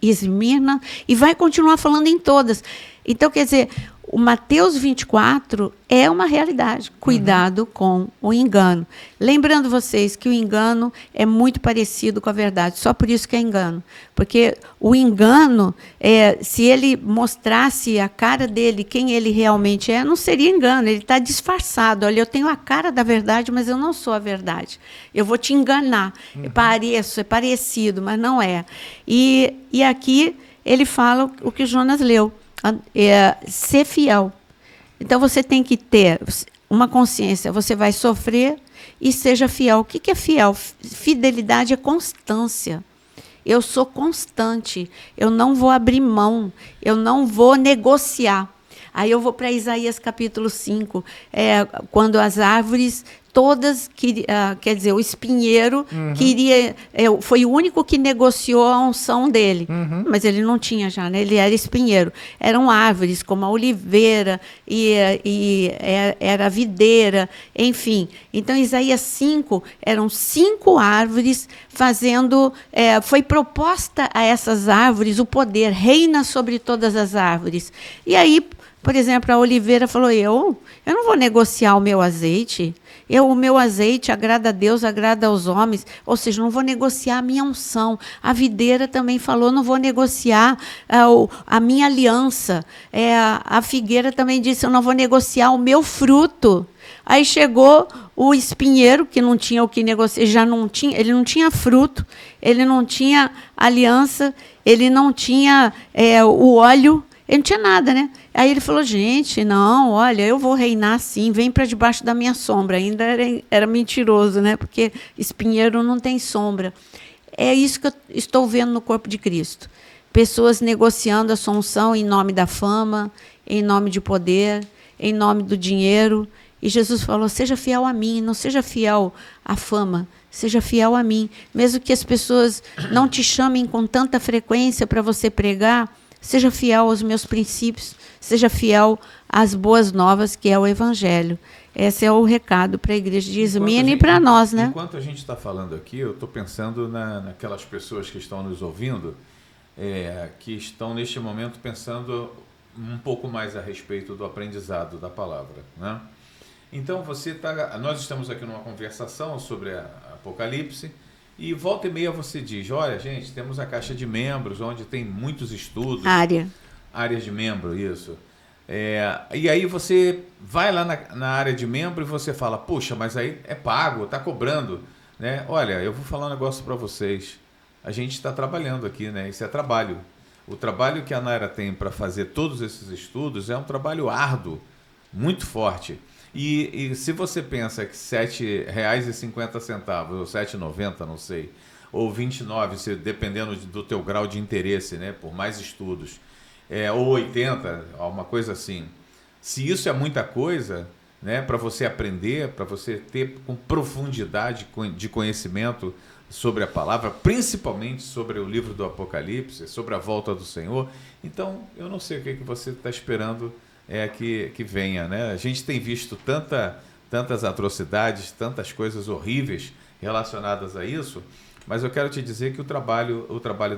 Esmirna e vai continuar falando em todas. Então, quer dizer, o Mateus 24 é uma realidade. Cuidado com o engano. Lembrando vocês que o engano é muito parecido com a verdade, só por isso que é engano. Porque o engano, se ele mostrasse a cara dele, quem ele realmente é, não seria engano, ele está disfarçado. Olha, eu tenho a cara da verdade, mas eu não sou a verdade. Eu vou te enganar. É parecido, mas não é. E aqui ele fala o que o Jonas leu. Ser fiel. Então você tem que ter uma consciência, você vai sofrer e seja fiel. O que é fiel? Fidelidade é constância. Eu sou constante, eu não vou abrir mão, eu não vou negociar. Aí eu vou para Isaías capítulo 5, quando as árvores todas, quer dizer, o espinheiro queria, foi o único que negociou a unção dele, mas ele não tinha já, né? Ele era espinheiro. Eram árvores como a oliveira e era a videira, enfim. Então, Isaías 5, eram 5 árvores fazendo, foi proposta a essas árvores o poder, reina sobre todas as árvores. E aí, por exemplo, a oliveira falou, eu não vou negociar o meu azeite, o meu azeite agrada a Deus, agrada aos homens, ou seja, não vou negociar a minha unção. A videira também falou, não vou negociar a minha aliança. A figueira também disse, eu não vou negociar o meu fruto. Aí chegou o espinheiro, que não tinha o que negociar, ele não tinha fruto, ele não tinha aliança, ele não tinha o óleo, ele não tinha nada, né? Aí ele falou, gente, não, olha, eu vou reinar sim, vem para debaixo da minha sombra. Ainda era mentiroso, né? Porque espinheiro não tem sombra. É isso que eu estou vendo no corpo de Cristo. Pessoas negociando a sua unção em nome da fama, em nome de poder, em nome do dinheiro. E Jesus falou, seja fiel a mim, não seja fiel à fama, seja fiel a mim. Mesmo que as pessoas não te chamem com tanta frequência para você pregar, seja fiel aos meus princípios, seja fiel às boas novas, que é o Evangelho. Esse é o recado para a igreja de Esmirna e para nós, né? Enquanto a gente está falando aqui, eu estou pensando naquelas pessoas que estão nos ouvindo, que estão neste momento pensando um pouco mais a respeito do aprendizado da palavra, né? Então nós estamos aqui numa conversação sobre a Apocalipse, e volta e meia você diz, olha, gente, temos a caixa de membros, onde tem muitos estudos. Áreas de membro, isso. E aí você vai lá na área de membro e você fala, puxa, mas aí é pago, está cobrando, né? Olha, eu vou falar um negócio para vocês. A gente está trabalhando aqui, né? Isso é trabalho. O trabalho que a Naira tem para fazer todos esses estudos é um trabalho árduo, muito forte. E se você pensa que R$ 7,50 ou R$ 7,90, não sei, ou R$ 29, dependendo do teu grau de interesse, né, por mais estudos, ou 80, uma coisa assim. Se isso é muita coisa, né, para você aprender, para você ter com profundidade de conhecimento sobre a palavra, principalmente sobre o livro do Apocalipse, sobre a volta do Senhor, então eu não sei o que você está esperando que venha, né? A gente tem visto tantas atrocidades, tantas coisas horríveis relacionadas a isso, mas eu quero te dizer que o trabalho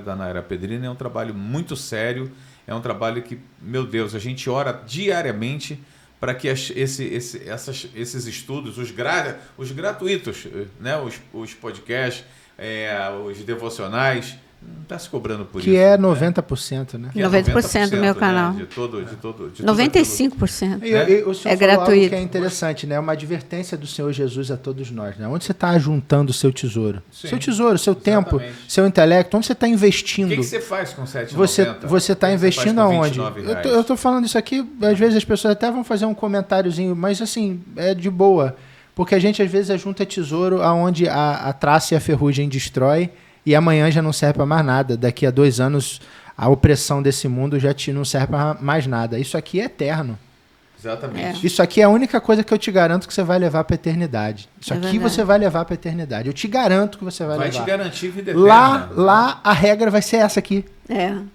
da Naira Pedrini é um trabalho muito sério, é um trabalho que, meu Deus, a gente ora diariamente para que esses estudos, os gratuitos, né? os podcasts, os devocionais, não está se cobrando por isso. Que é 90%, né? 90% do meu canal. Né? De 95%. O senhor falou algo que é interessante, né? Uma advertência do Senhor Jesus a todos nós, né? Onde você está ajuntando o seu tesouro? Sim, seu tesouro, seu tempo, seu intelecto, onde você está investindo? O que você faz com R$7,90? Você está investindo aonde? Eu estou falando isso aqui, às vezes as pessoas até vão fazer um comentáriozinho, mas assim, é de boa. Porque a gente às vezes ajunta tesouro aonde a traça e a ferrugem destrói, e amanhã já não serve para mais nada. Daqui a 2 anos, a opressão desse mundo já não serve para mais nada. Isso aqui é eterno. Exatamente. Isso aqui é a única coisa que eu te garanto que você vai levar para a eternidade. Isso aqui verdade. Você vai levar para a eternidade. Eu te garanto que você vai levar. Vai te garantir vida eterna. Lá a regra vai ser essa aqui.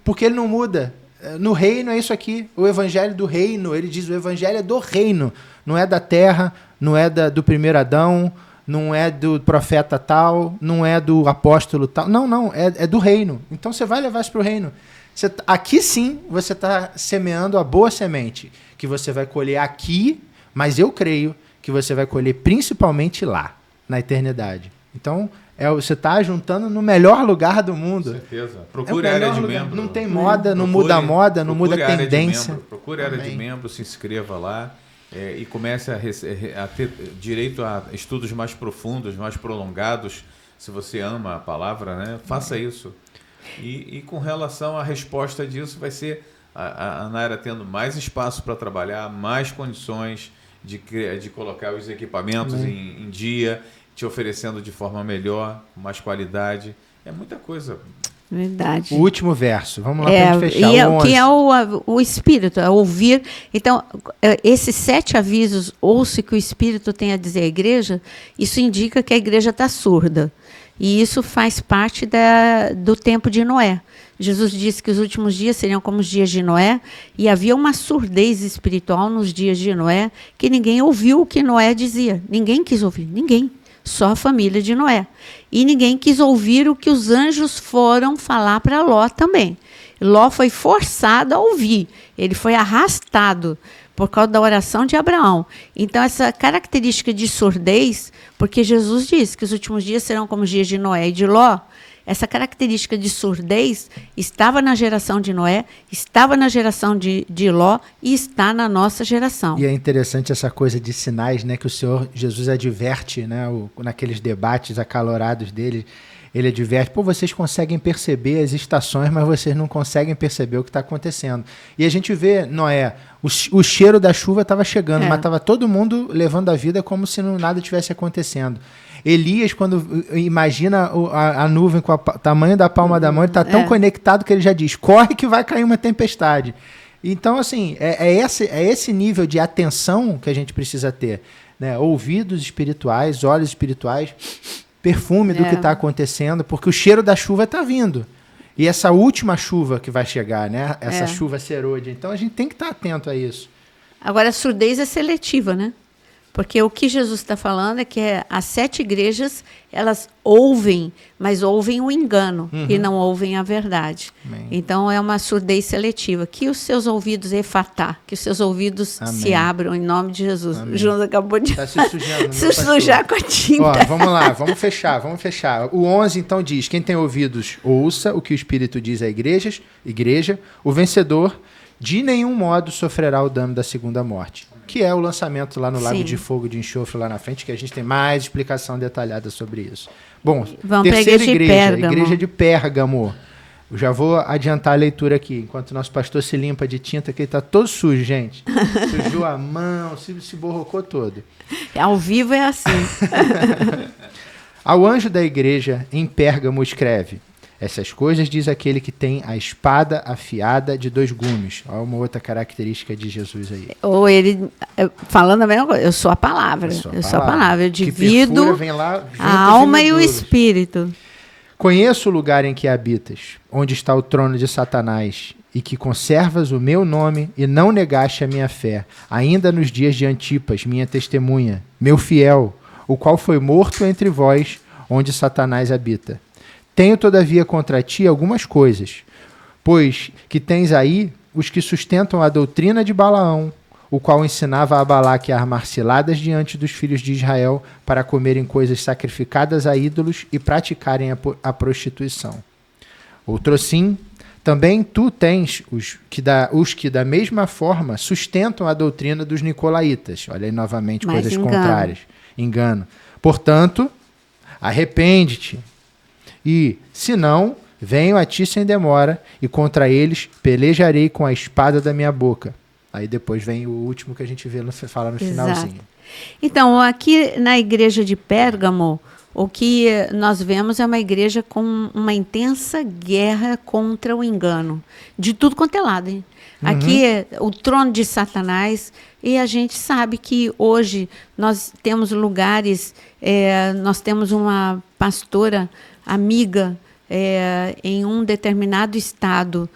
Porque ele não muda. No reino é isso aqui. O evangelho do reino, ele diz, o evangelho é do reino. Não é da terra, não é do primeiro Adão, não é do profeta tal, não é do apóstolo tal. Não, é do reino. Então você vai levar isso para o reino. Aqui sim você está semeando a boa semente, que você vai colher aqui, mas eu creio que você vai colher principalmente lá, na eternidade. Então, você está juntando no melhor lugar do mundo. Com certeza. Procure a área de membro. Não tem moda, não muda a moda, não muda a tendência. Procure a área de membro, se inscreva lá. E comece a ter direito a estudos mais profundos, mais prolongados. Se você ama a palavra, né? Faça isso. E com relação à resposta disso, vai ser a Naira tendo mais espaço para trabalhar, mais condições de colocar os equipamentos em dia, te oferecendo de forma melhor, com mais qualidade. É muita coisa. Verdade. O último verso, vamos lá para a gente fechar. O 11. Que é o Espírito, é ouvir. Então, esses 7 avisos, ouça que o Espírito tem a dizer à igreja, isso indica que a igreja está surda. E isso faz parte do tempo de Noé. Jesus disse que os últimos dias seriam como os dias de Noé, e havia uma surdez espiritual nos dias de Noé, que ninguém ouviu o que Noé dizia. Ninguém quis ouvir, ninguém. Só a família de Noé. E ninguém quis ouvir o que os anjos foram falar para Ló também. Ló foi forçado a ouvir. Ele foi arrastado por causa da oração de Abraão. Então, essa característica de surdez, porque Jesus disse que os últimos dias serão como os dias de Noé e de Ló, essa característica de surdez estava na geração de Noé, estava na geração de Ló e está na nossa geração. E é interessante essa coisa de sinais, né, que o Senhor Jesus adverte, né, naqueles debates acalorados dele. Ele adverte, vocês conseguem perceber as estações, mas vocês não conseguem perceber o que está acontecendo. E a gente vê, Noé, o cheiro da chuva estava chegando, mas estava todo mundo levando a vida como se nada tivesse acontecendo. Elias, quando imagina a nuvem com o tamanho da palma da mão, ele está tão conectado que ele já diz, corre que vai cair uma tempestade. Então, assim, é esse nível de atenção que a gente precisa ter, né? Ouvidos espirituais, olhos espirituais, perfume do que está acontecendo, porque o cheiro da chuva está vindo. E essa última chuva que vai chegar, né? Essa chuva serôdia. Então, a gente tem que estar atento a isso. Agora, a surdez é seletiva, né? Porque o que Jesus está falando é que as 7 igrejas, elas ouvem, mas ouvem o engano e não ouvem a verdade. Amém. Então, é uma surdez seletiva. Que os seus ouvidos efatá, que os seus ouvidos se abram em nome de Jesus. Amém. O Jonas acabou de se sujar com a tinta. Ó, vamos lá, vamos fechar. O 11, então, diz, quem tem ouvidos, ouça o que o Espírito diz à igreja, o vencedor de nenhum modo sofrerá o dano da segunda morte. Que é o lançamento lá no Lago de Fogo de Enxofre lá na frente, que a gente tem mais explicação detalhada sobre isso. Bom, terceira igreja, a igreja de Pérgamo. Eu já vou adiantar a leitura aqui, enquanto o nosso pastor se limpa de tinta, que ele está todo sujo, gente. Sujou a mão, se borrocou todo. Ao vivo é assim. Ao anjo da igreja em Pérgamo escreve: essas coisas diz aquele que tem a espada afiada de 2 gumes. Olha uma outra característica de Jesus aí. Ou ele, falando a mesma coisa, eu sou a palavra. Eu sou a palavra. Eu divido a alma e o espírito. Conheço o lugar em que habitas, onde está o trono de Satanás, e que conservas o meu nome e não negaste a minha fé, ainda nos dias de Antipas, minha testemunha, meu fiel, o qual foi morto entre vós, onde Satanás habita. Tenho, todavia, contra ti algumas coisas, pois que tens aí os que sustentam a doutrina de Balaão, o qual ensinava a Balaque a armar ciladas diante dos filhos de Israel para comerem coisas sacrificadas a ídolos e praticarem a prostituição. Outro sim, também tu tens os que da mesma forma sustentam a doutrina dos nicolaítas. Olha aí novamente, mas coisas contrárias. Engano. Portanto, arrepende-te. E, se não, venho a ti sem demora, e contra eles pelejarei com a espada da minha boca. Aí depois vem o último que a gente fala no finalzinho. Então, aqui na igreja de Pérgamo, o que nós vemos é uma igreja com uma intensa guerra contra o engano. De tudo quanto é lado, hein? Aqui é o trono de Satanás, e a gente sabe que hoje nós temos lugares, nós temos uma pastora amiga em um determinado estado,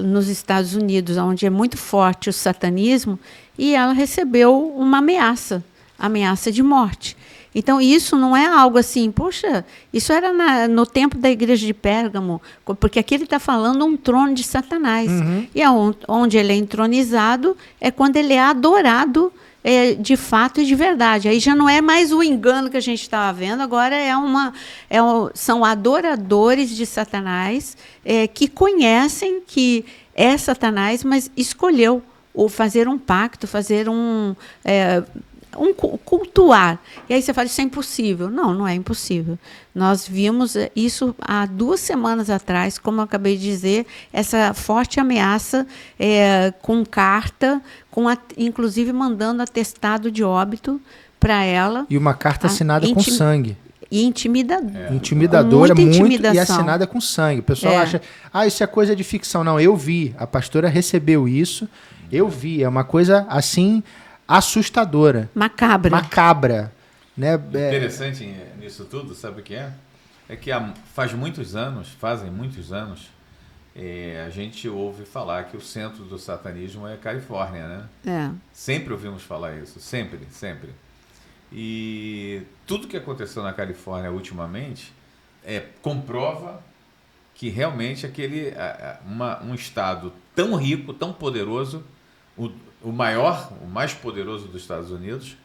nos Estados Unidos, onde é muito forte o satanismo, e ela recebeu uma ameaça de morte. Então, isso não é algo assim, poxa, isso era no tempo da igreja de Pérgamo, porque aqui ele está falando um trono de Satanás. E onde ele é entronizado é quando ele é adorado de fato e de verdade. Aí já não é mais o engano que a gente estava vendo, agora são adoradores de Satanás que conhecem que é Satanás, mas escolheu fazer um pacto, fazer cultuar. E aí você fala, isso é impossível. Não, não é impossível. Nós vimos isso há 2 semanas atrás, como eu acabei de dizer, essa forte ameaça com carta, inclusive mandando atestado de óbito para ela. E uma carta assinada com sangue. E Intimidadora, muito, e assinada com sangue. O pessoal acha, isso é coisa de ficção. Não, eu vi. A pastora recebeu isso, eu vi. É uma coisa, assim, assustadora. Macabra. Né? Interessante nisso tudo, sabe o que é? É que fazem muitos anos, a gente ouve falar que o centro do satanismo é a Califórnia, né? Sempre ouvimos falar isso, sempre. E tudo que aconteceu na Califórnia ultimamente comprova que realmente um estado tão rico, tão poderoso, o mais poderoso dos Estados Unidos,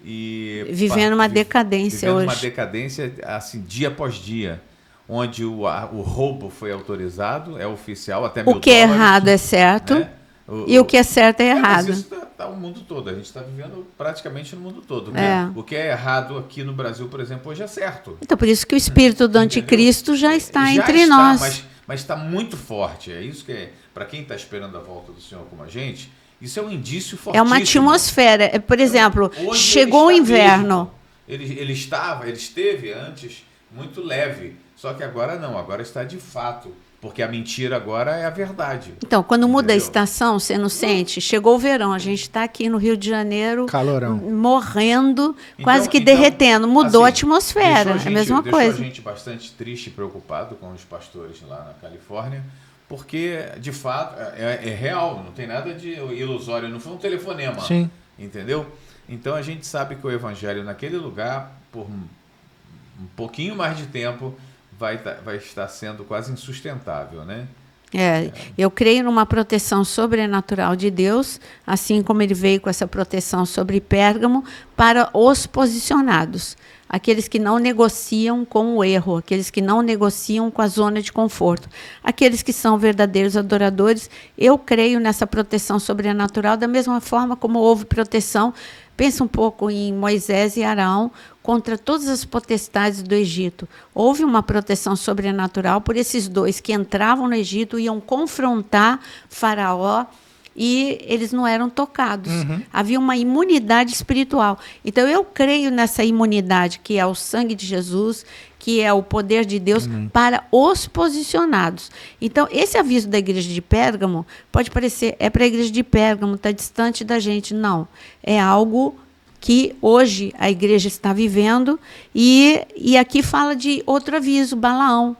e vivendo uma decadência hoje. Uma decadência assim, dia após dia, onde o roubo foi autorizado, é oficial, até $1.000. O que é errado é certo, né? E o que é certo é errado. Mas isso está o mundo todo, a gente está vivendo praticamente no mundo todo. O que é errado aqui no Brasil, por exemplo, hoje é certo. Então, por isso que o espírito do anticristo já está entre nós. Mas está muito forte, é isso que para quem está esperando a volta do Senhor como a gente, isso é um indício fortíssimo. É uma atmosfera. Por exemplo, chegou o inverno. Ele esteve antes muito leve, só que agora não, agora está de fato. Porque a mentira agora é a verdade. Então, quando muda a estação, você não sente? Chegou o verão, a gente está aqui no Rio de Janeiro, calorão, morrendo, quase que derretendo. Mudou a atmosfera, é a mesma coisa. Deixou a gente bastante triste e preocupado com os pastores lá na Califórnia, porque, de fato, é real, não tem nada de ilusório, não foi um telefonema. Sim. Entendeu? Então, a gente sabe que o evangelho naquele lugar, por um pouquinho mais de tempo, vai estar sendo quase insustentável, né? Eu creio numa proteção sobrenatural de Deus, assim como ele veio com essa proteção sobre Pérgamo, para os posicionados, aqueles que não negociam com o erro, aqueles que não negociam com a zona de conforto, aqueles que são verdadeiros adoradores. Eu creio nessa proteção sobrenatural, da mesma forma como houve proteção. Pensa um pouco em Moisés e Arão contra todas as potestades do Egito. Houve uma proteção sobrenatural por esses dois que entravam no Egito, iam confrontar Faraó e eles não eram tocados. Havia uma imunidade espiritual. Então, eu creio nessa imunidade, que é o sangue de Jesus, que é o poder de Deus para os posicionados. Então, esse aviso da igreja de Pérgamo pode parecer, é para a igreja de Pérgamo, está distante da gente. Não, é algo que hoje a igreja está vivendo. E aqui fala de outro aviso, Balaão.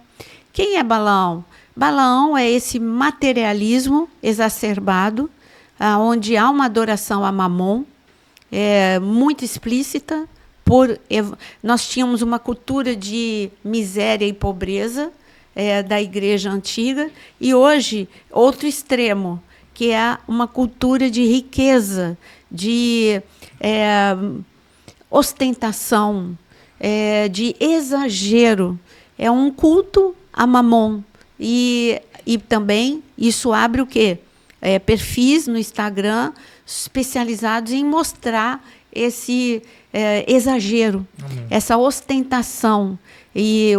Quem é Balaão? Balaão é esse materialismo exacerbado, onde há uma adoração a Mamon, muito explícita. Nós tínhamos uma cultura de miséria e pobreza da igreja antiga, e hoje outro extremo, que é uma cultura de riqueza, de ostentação, de exagero. É um culto a Mamon. E também isso abre o quê? Perfis no Instagram especializados em mostrar esse exagero, essa ostentação. E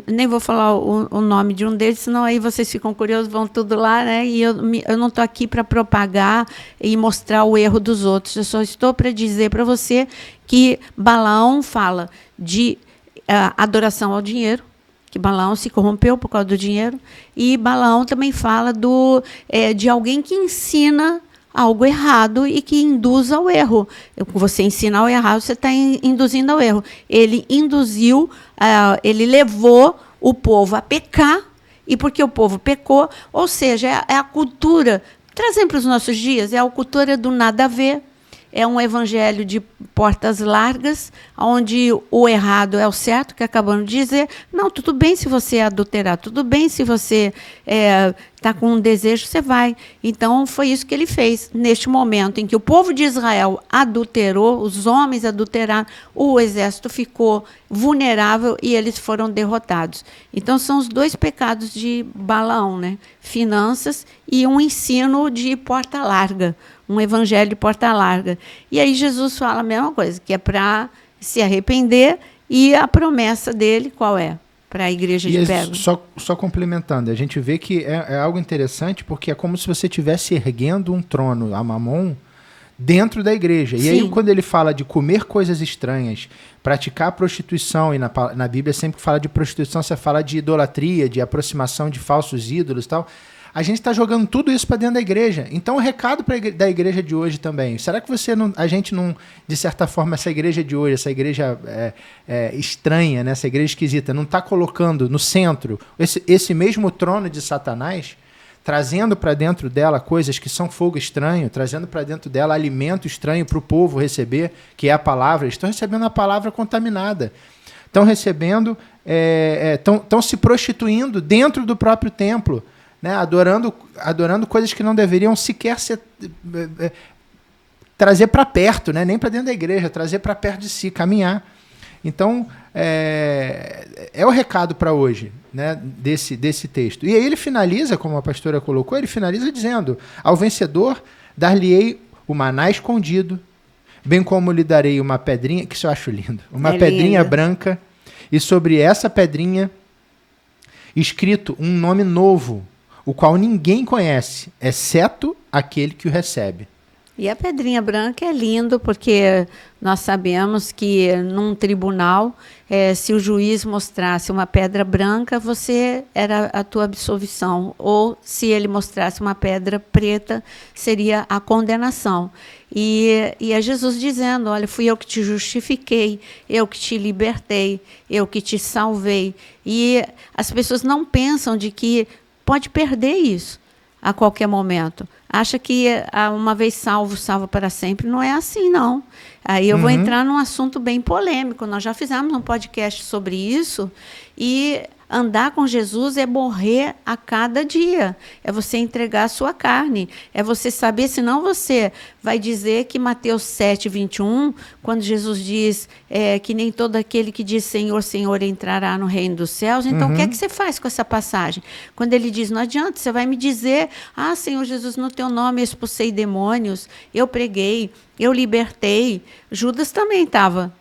nem vou falar o nome de um deles, senão aí vocês ficam curiosos, vão tudo lá, né? E eu não estou aqui para propagar e mostrar o erro dos outros. Eu só estou para dizer para você que Balaão fala de adoração ao dinheiro, que Balaão se corrompeu por causa do dinheiro, e Balaão também fala de alguém que ensina algo errado e que induz ao erro. Você ensinar o errado, você está induzindo ao erro. Ele induziu, ele levou o povo a pecar, e porque o povo pecou, ou seja, é a cultura, trazendo para os nossos dias, é a cultura do nada a ver. É um evangelho de portas largas, onde o errado é o certo, que acabamos de dizer. Não, tudo bem se você adulterar, tudo bem se você está com um desejo, você vai. Então, foi isso que ele fez. Neste momento em que o povo de Israel adulterou, os homens adulteraram, o exército ficou vulnerável e eles foram derrotados. Então, são os dois pecados de Balaão, né? Finanças e um ensino de porta larga. Um evangelho de porta larga. E aí Jesus fala a mesma coisa, que é para se arrepender, e a promessa dele, qual é? Para a igreja de Pérgamo. Só complementando, a gente vê que é algo interessante, porque é como se você estivesse erguendo um trono a Mamon dentro da igreja. Sim. E aí, quando ele fala de comer coisas estranhas, praticar prostituição, e na Bíblia sempre que fala de prostituição, você fala de idolatria, de aproximação de falsos ídolos e tal, a gente está jogando tudo isso para dentro da igreja. Então, o recado da igreja de hoje também, será que a gente não, de certa forma, essa igreja de hoje, essa igreja estranha, né, essa igreja esquisita, não está colocando no centro esse mesmo trono de Satanás, trazendo para dentro dela coisas que são fogo estranho, trazendo para dentro dela alimento estranho para o povo receber, que é a palavra. Eles estão recebendo a palavra contaminada. Estão recebendo, estão se prostituindo dentro do próprio templo, né? Adorando coisas que não deveriam sequer trazer para perto, né? Nem para dentro da igreja, trazer para perto de si, caminhar. Então, é o recado para hoje, né, desse texto. E aí ele finaliza, como a pastora colocou, ele finaliza dizendo: ao vencedor dar-lhe-ei o maná escondido, bem como lhe darei uma pedrinha, que isso eu acho lindo, uma pedrinha branca, e sobre essa pedrinha escrito um nome novo, o qual ninguém conhece, exceto aquele que o recebe. E a pedrinha branca é lindo, porque nós sabemos que num tribunal, se o juiz mostrasse uma pedra branca, era a tua absolvição. Ou se ele mostrasse uma pedra preta, seria a condenação. E é Jesus dizendo: olha, fui eu que te justifiquei, eu que te libertei, eu que te salvei. E as pessoas não pensam de que pode perder isso a qualquer momento. Acha que uma vez salvo para sempre. Não é assim, não. Aí eu vou entrar num assunto bem polêmico. Nós já fizemos um podcast sobre isso, e andar com Jesus é morrer a cada dia. É você entregar a sua carne. É você saber, senão você vai dizer que Mateus 7:21, quando Jesus diz que nem todo aquele que diz Senhor, Senhor entrará no reino dos céus. Então, o que é que você faz com essa passagem? Quando ele diz, não adianta, você vai me dizer: ah, Senhor Jesus, no teu nome eu expulsei demônios, eu preguei, eu libertei. Judas também estava.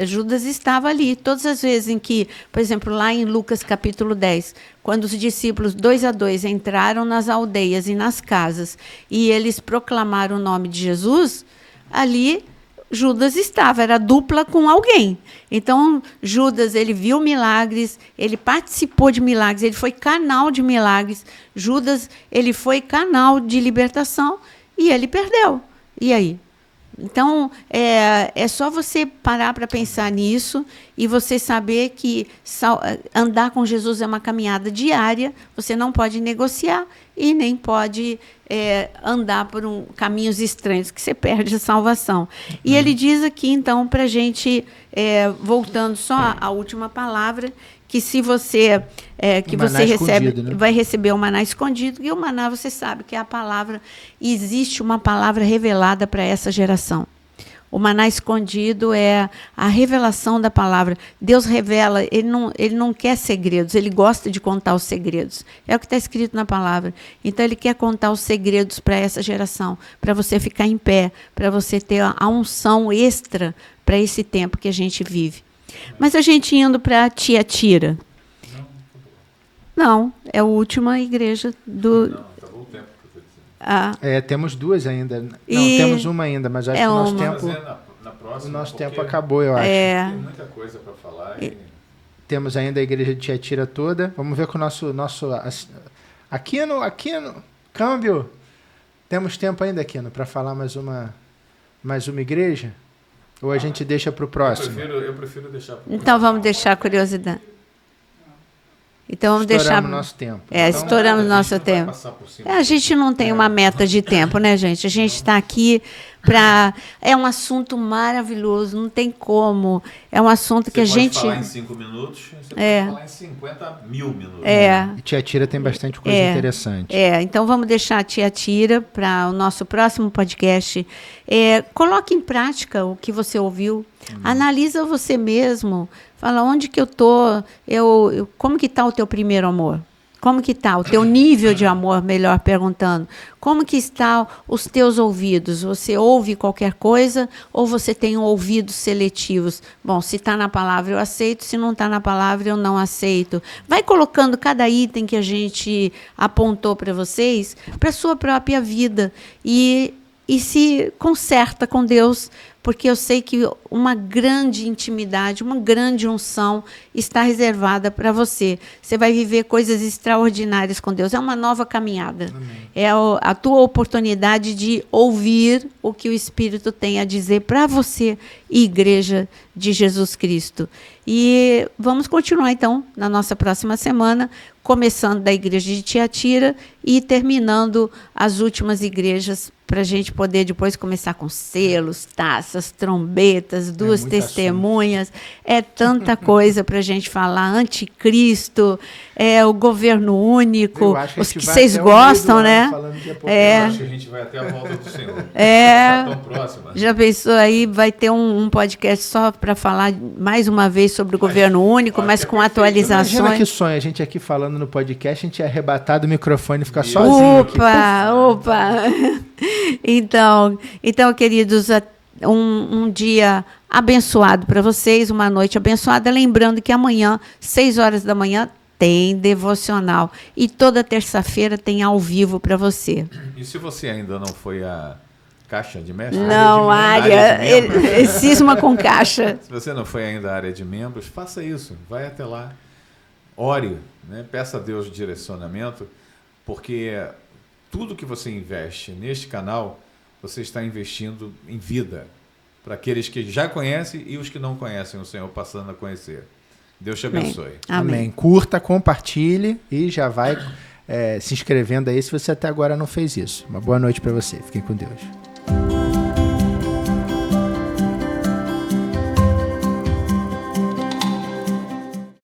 Judas estava ali. Todas as vezes em que, por exemplo, lá em Lucas capítulo 10, quando os discípulos 2 a 2 entraram nas aldeias e nas casas e eles proclamaram o nome de Jesus, ali Judas estava, era dupla com alguém. Então, Judas, ele viu milagres, ele participou de milagres, ele foi canal de milagres. Judas, ele foi canal de libertação e ele perdeu. E aí? Então, é só você parar para pensar nisso e você saber que andar com Jesus é uma caminhada diária, você não pode negociar e nem pode andar por caminhos estranhos, que você perde a salvação. E ele diz aqui, então, para a gente, voltando só à última palavra, que se você recebe, né? Vai receber o maná escondido, e o maná você sabe que é a palavra, existe uma palavra revelada para essa geração. O maná escondido é a revelação da palavra. Deus revela, ele não quer segredos, ele gosta de contar os segredos. É o que está escrito na palavra. Então, ele quer contar os segredos para essa geração, para você ficar em pé, para você ter a unção extra para esse tempo que a gente vive. Mas a gente indo para Tiatira. Não, é a última igreja do... Não, acabou o tempo que eu estou dizendo. Temos duas ainda. Não, temos uma ainda, mas acho que o nosso tempo... Na próxima, o nosso tempo acabou, eu acho. Tem muita coisa para falar. Temos ainda a igreja de Tiatira toda. Vamos ver com o nosso Aquino, câmbio. Temos tempo ainda, Aquino, para falar mais uma igreja? Ou a gente deixa para o próximo? Eu prefiro deixar para o próximo. Então, vamos deixar a curiosidade. Então, vamos deixar... Estouramos nosso tempo. Estouramos nosso tempo. A gente não tem uma meta de tempo, né, gente? A gente está aqui para... É um assunto maravilhoso, não tem como. É um assunto que a gente... Você pode falar em 5 minutos, você pode falar em 50 mil minutos. E Tiatira tem bastante coisa interessante. Então vamos deixar a Tiatira para o nosso próximo podcast. Coloque em prática o que você ouviu. Analisa você mesmo. Fala, onde que eu estou? Como que está o teu primeiro amor? Como que está o teu nível de amor, melhor perguntando? Como que estão os teus ouvidos? Você ouve qualquer coisa ou você tem ouvidos seletivos? Bom, se está na palavra eu aceito, se não está na palavra eu não aceito. Vai colocando cada item que a gente apontou para vocês para a sua própria vida e e se conserta com Deus, porque eu sei que uma grande intimidade, uma grande unção está reservada para você. Você vai viver coisas extraordinárias com Deus. É uma nova caminhada. Amém. É a tua oportunidade de ouvir o que o Espírito tem a dizer para você, Igreja de Jesus Cristo. E vamos continuar, então, na nossa próxima semana, começando da igreja de Tiatira e terminando as últimas igrejas, para a gente poder depois começar com selos, taças, trombetas, 2 testemunhas. É tanta coisa para a gente falar. Anticristo, o governo único, os que vocês gostam, né? Eu acho que a gente vai até a volta do Senhor. Tá tão próxima. Já pensou aí, vai ter um podcast só para falar mais uma vez sobre o governo único, mas com atualizações. Imagina que sonho, a gente aqui falando no podcast, a gente é arrebatado do microfone e ficar sozinho aqui. Opa! Então, queridos, um dia abençoado para vocês, uma noite abençoada. Lembrando que amanhã, 6 horas da manhã, tem devocional. E toda terça-feira tem ao vivo para você. E se você ainda não foi à Caixa de Mestres? Não, área cisma com caixa. Se você não foi ainda à área de membros, faça isso. Vai até lá. Ore, né? Peça a Deus direcionamento, porque tudo que você investe neste canal, você está investindo em vida. Para aqueles que já conhecem e os que não conhecem o Senhor passando a conhecer. Deus te abençoe. Amém. Curta, compartilhe e já vai se inscrevendo aí se você até agora não fez isso. Uma boa noite para você. Fiquem com Deus.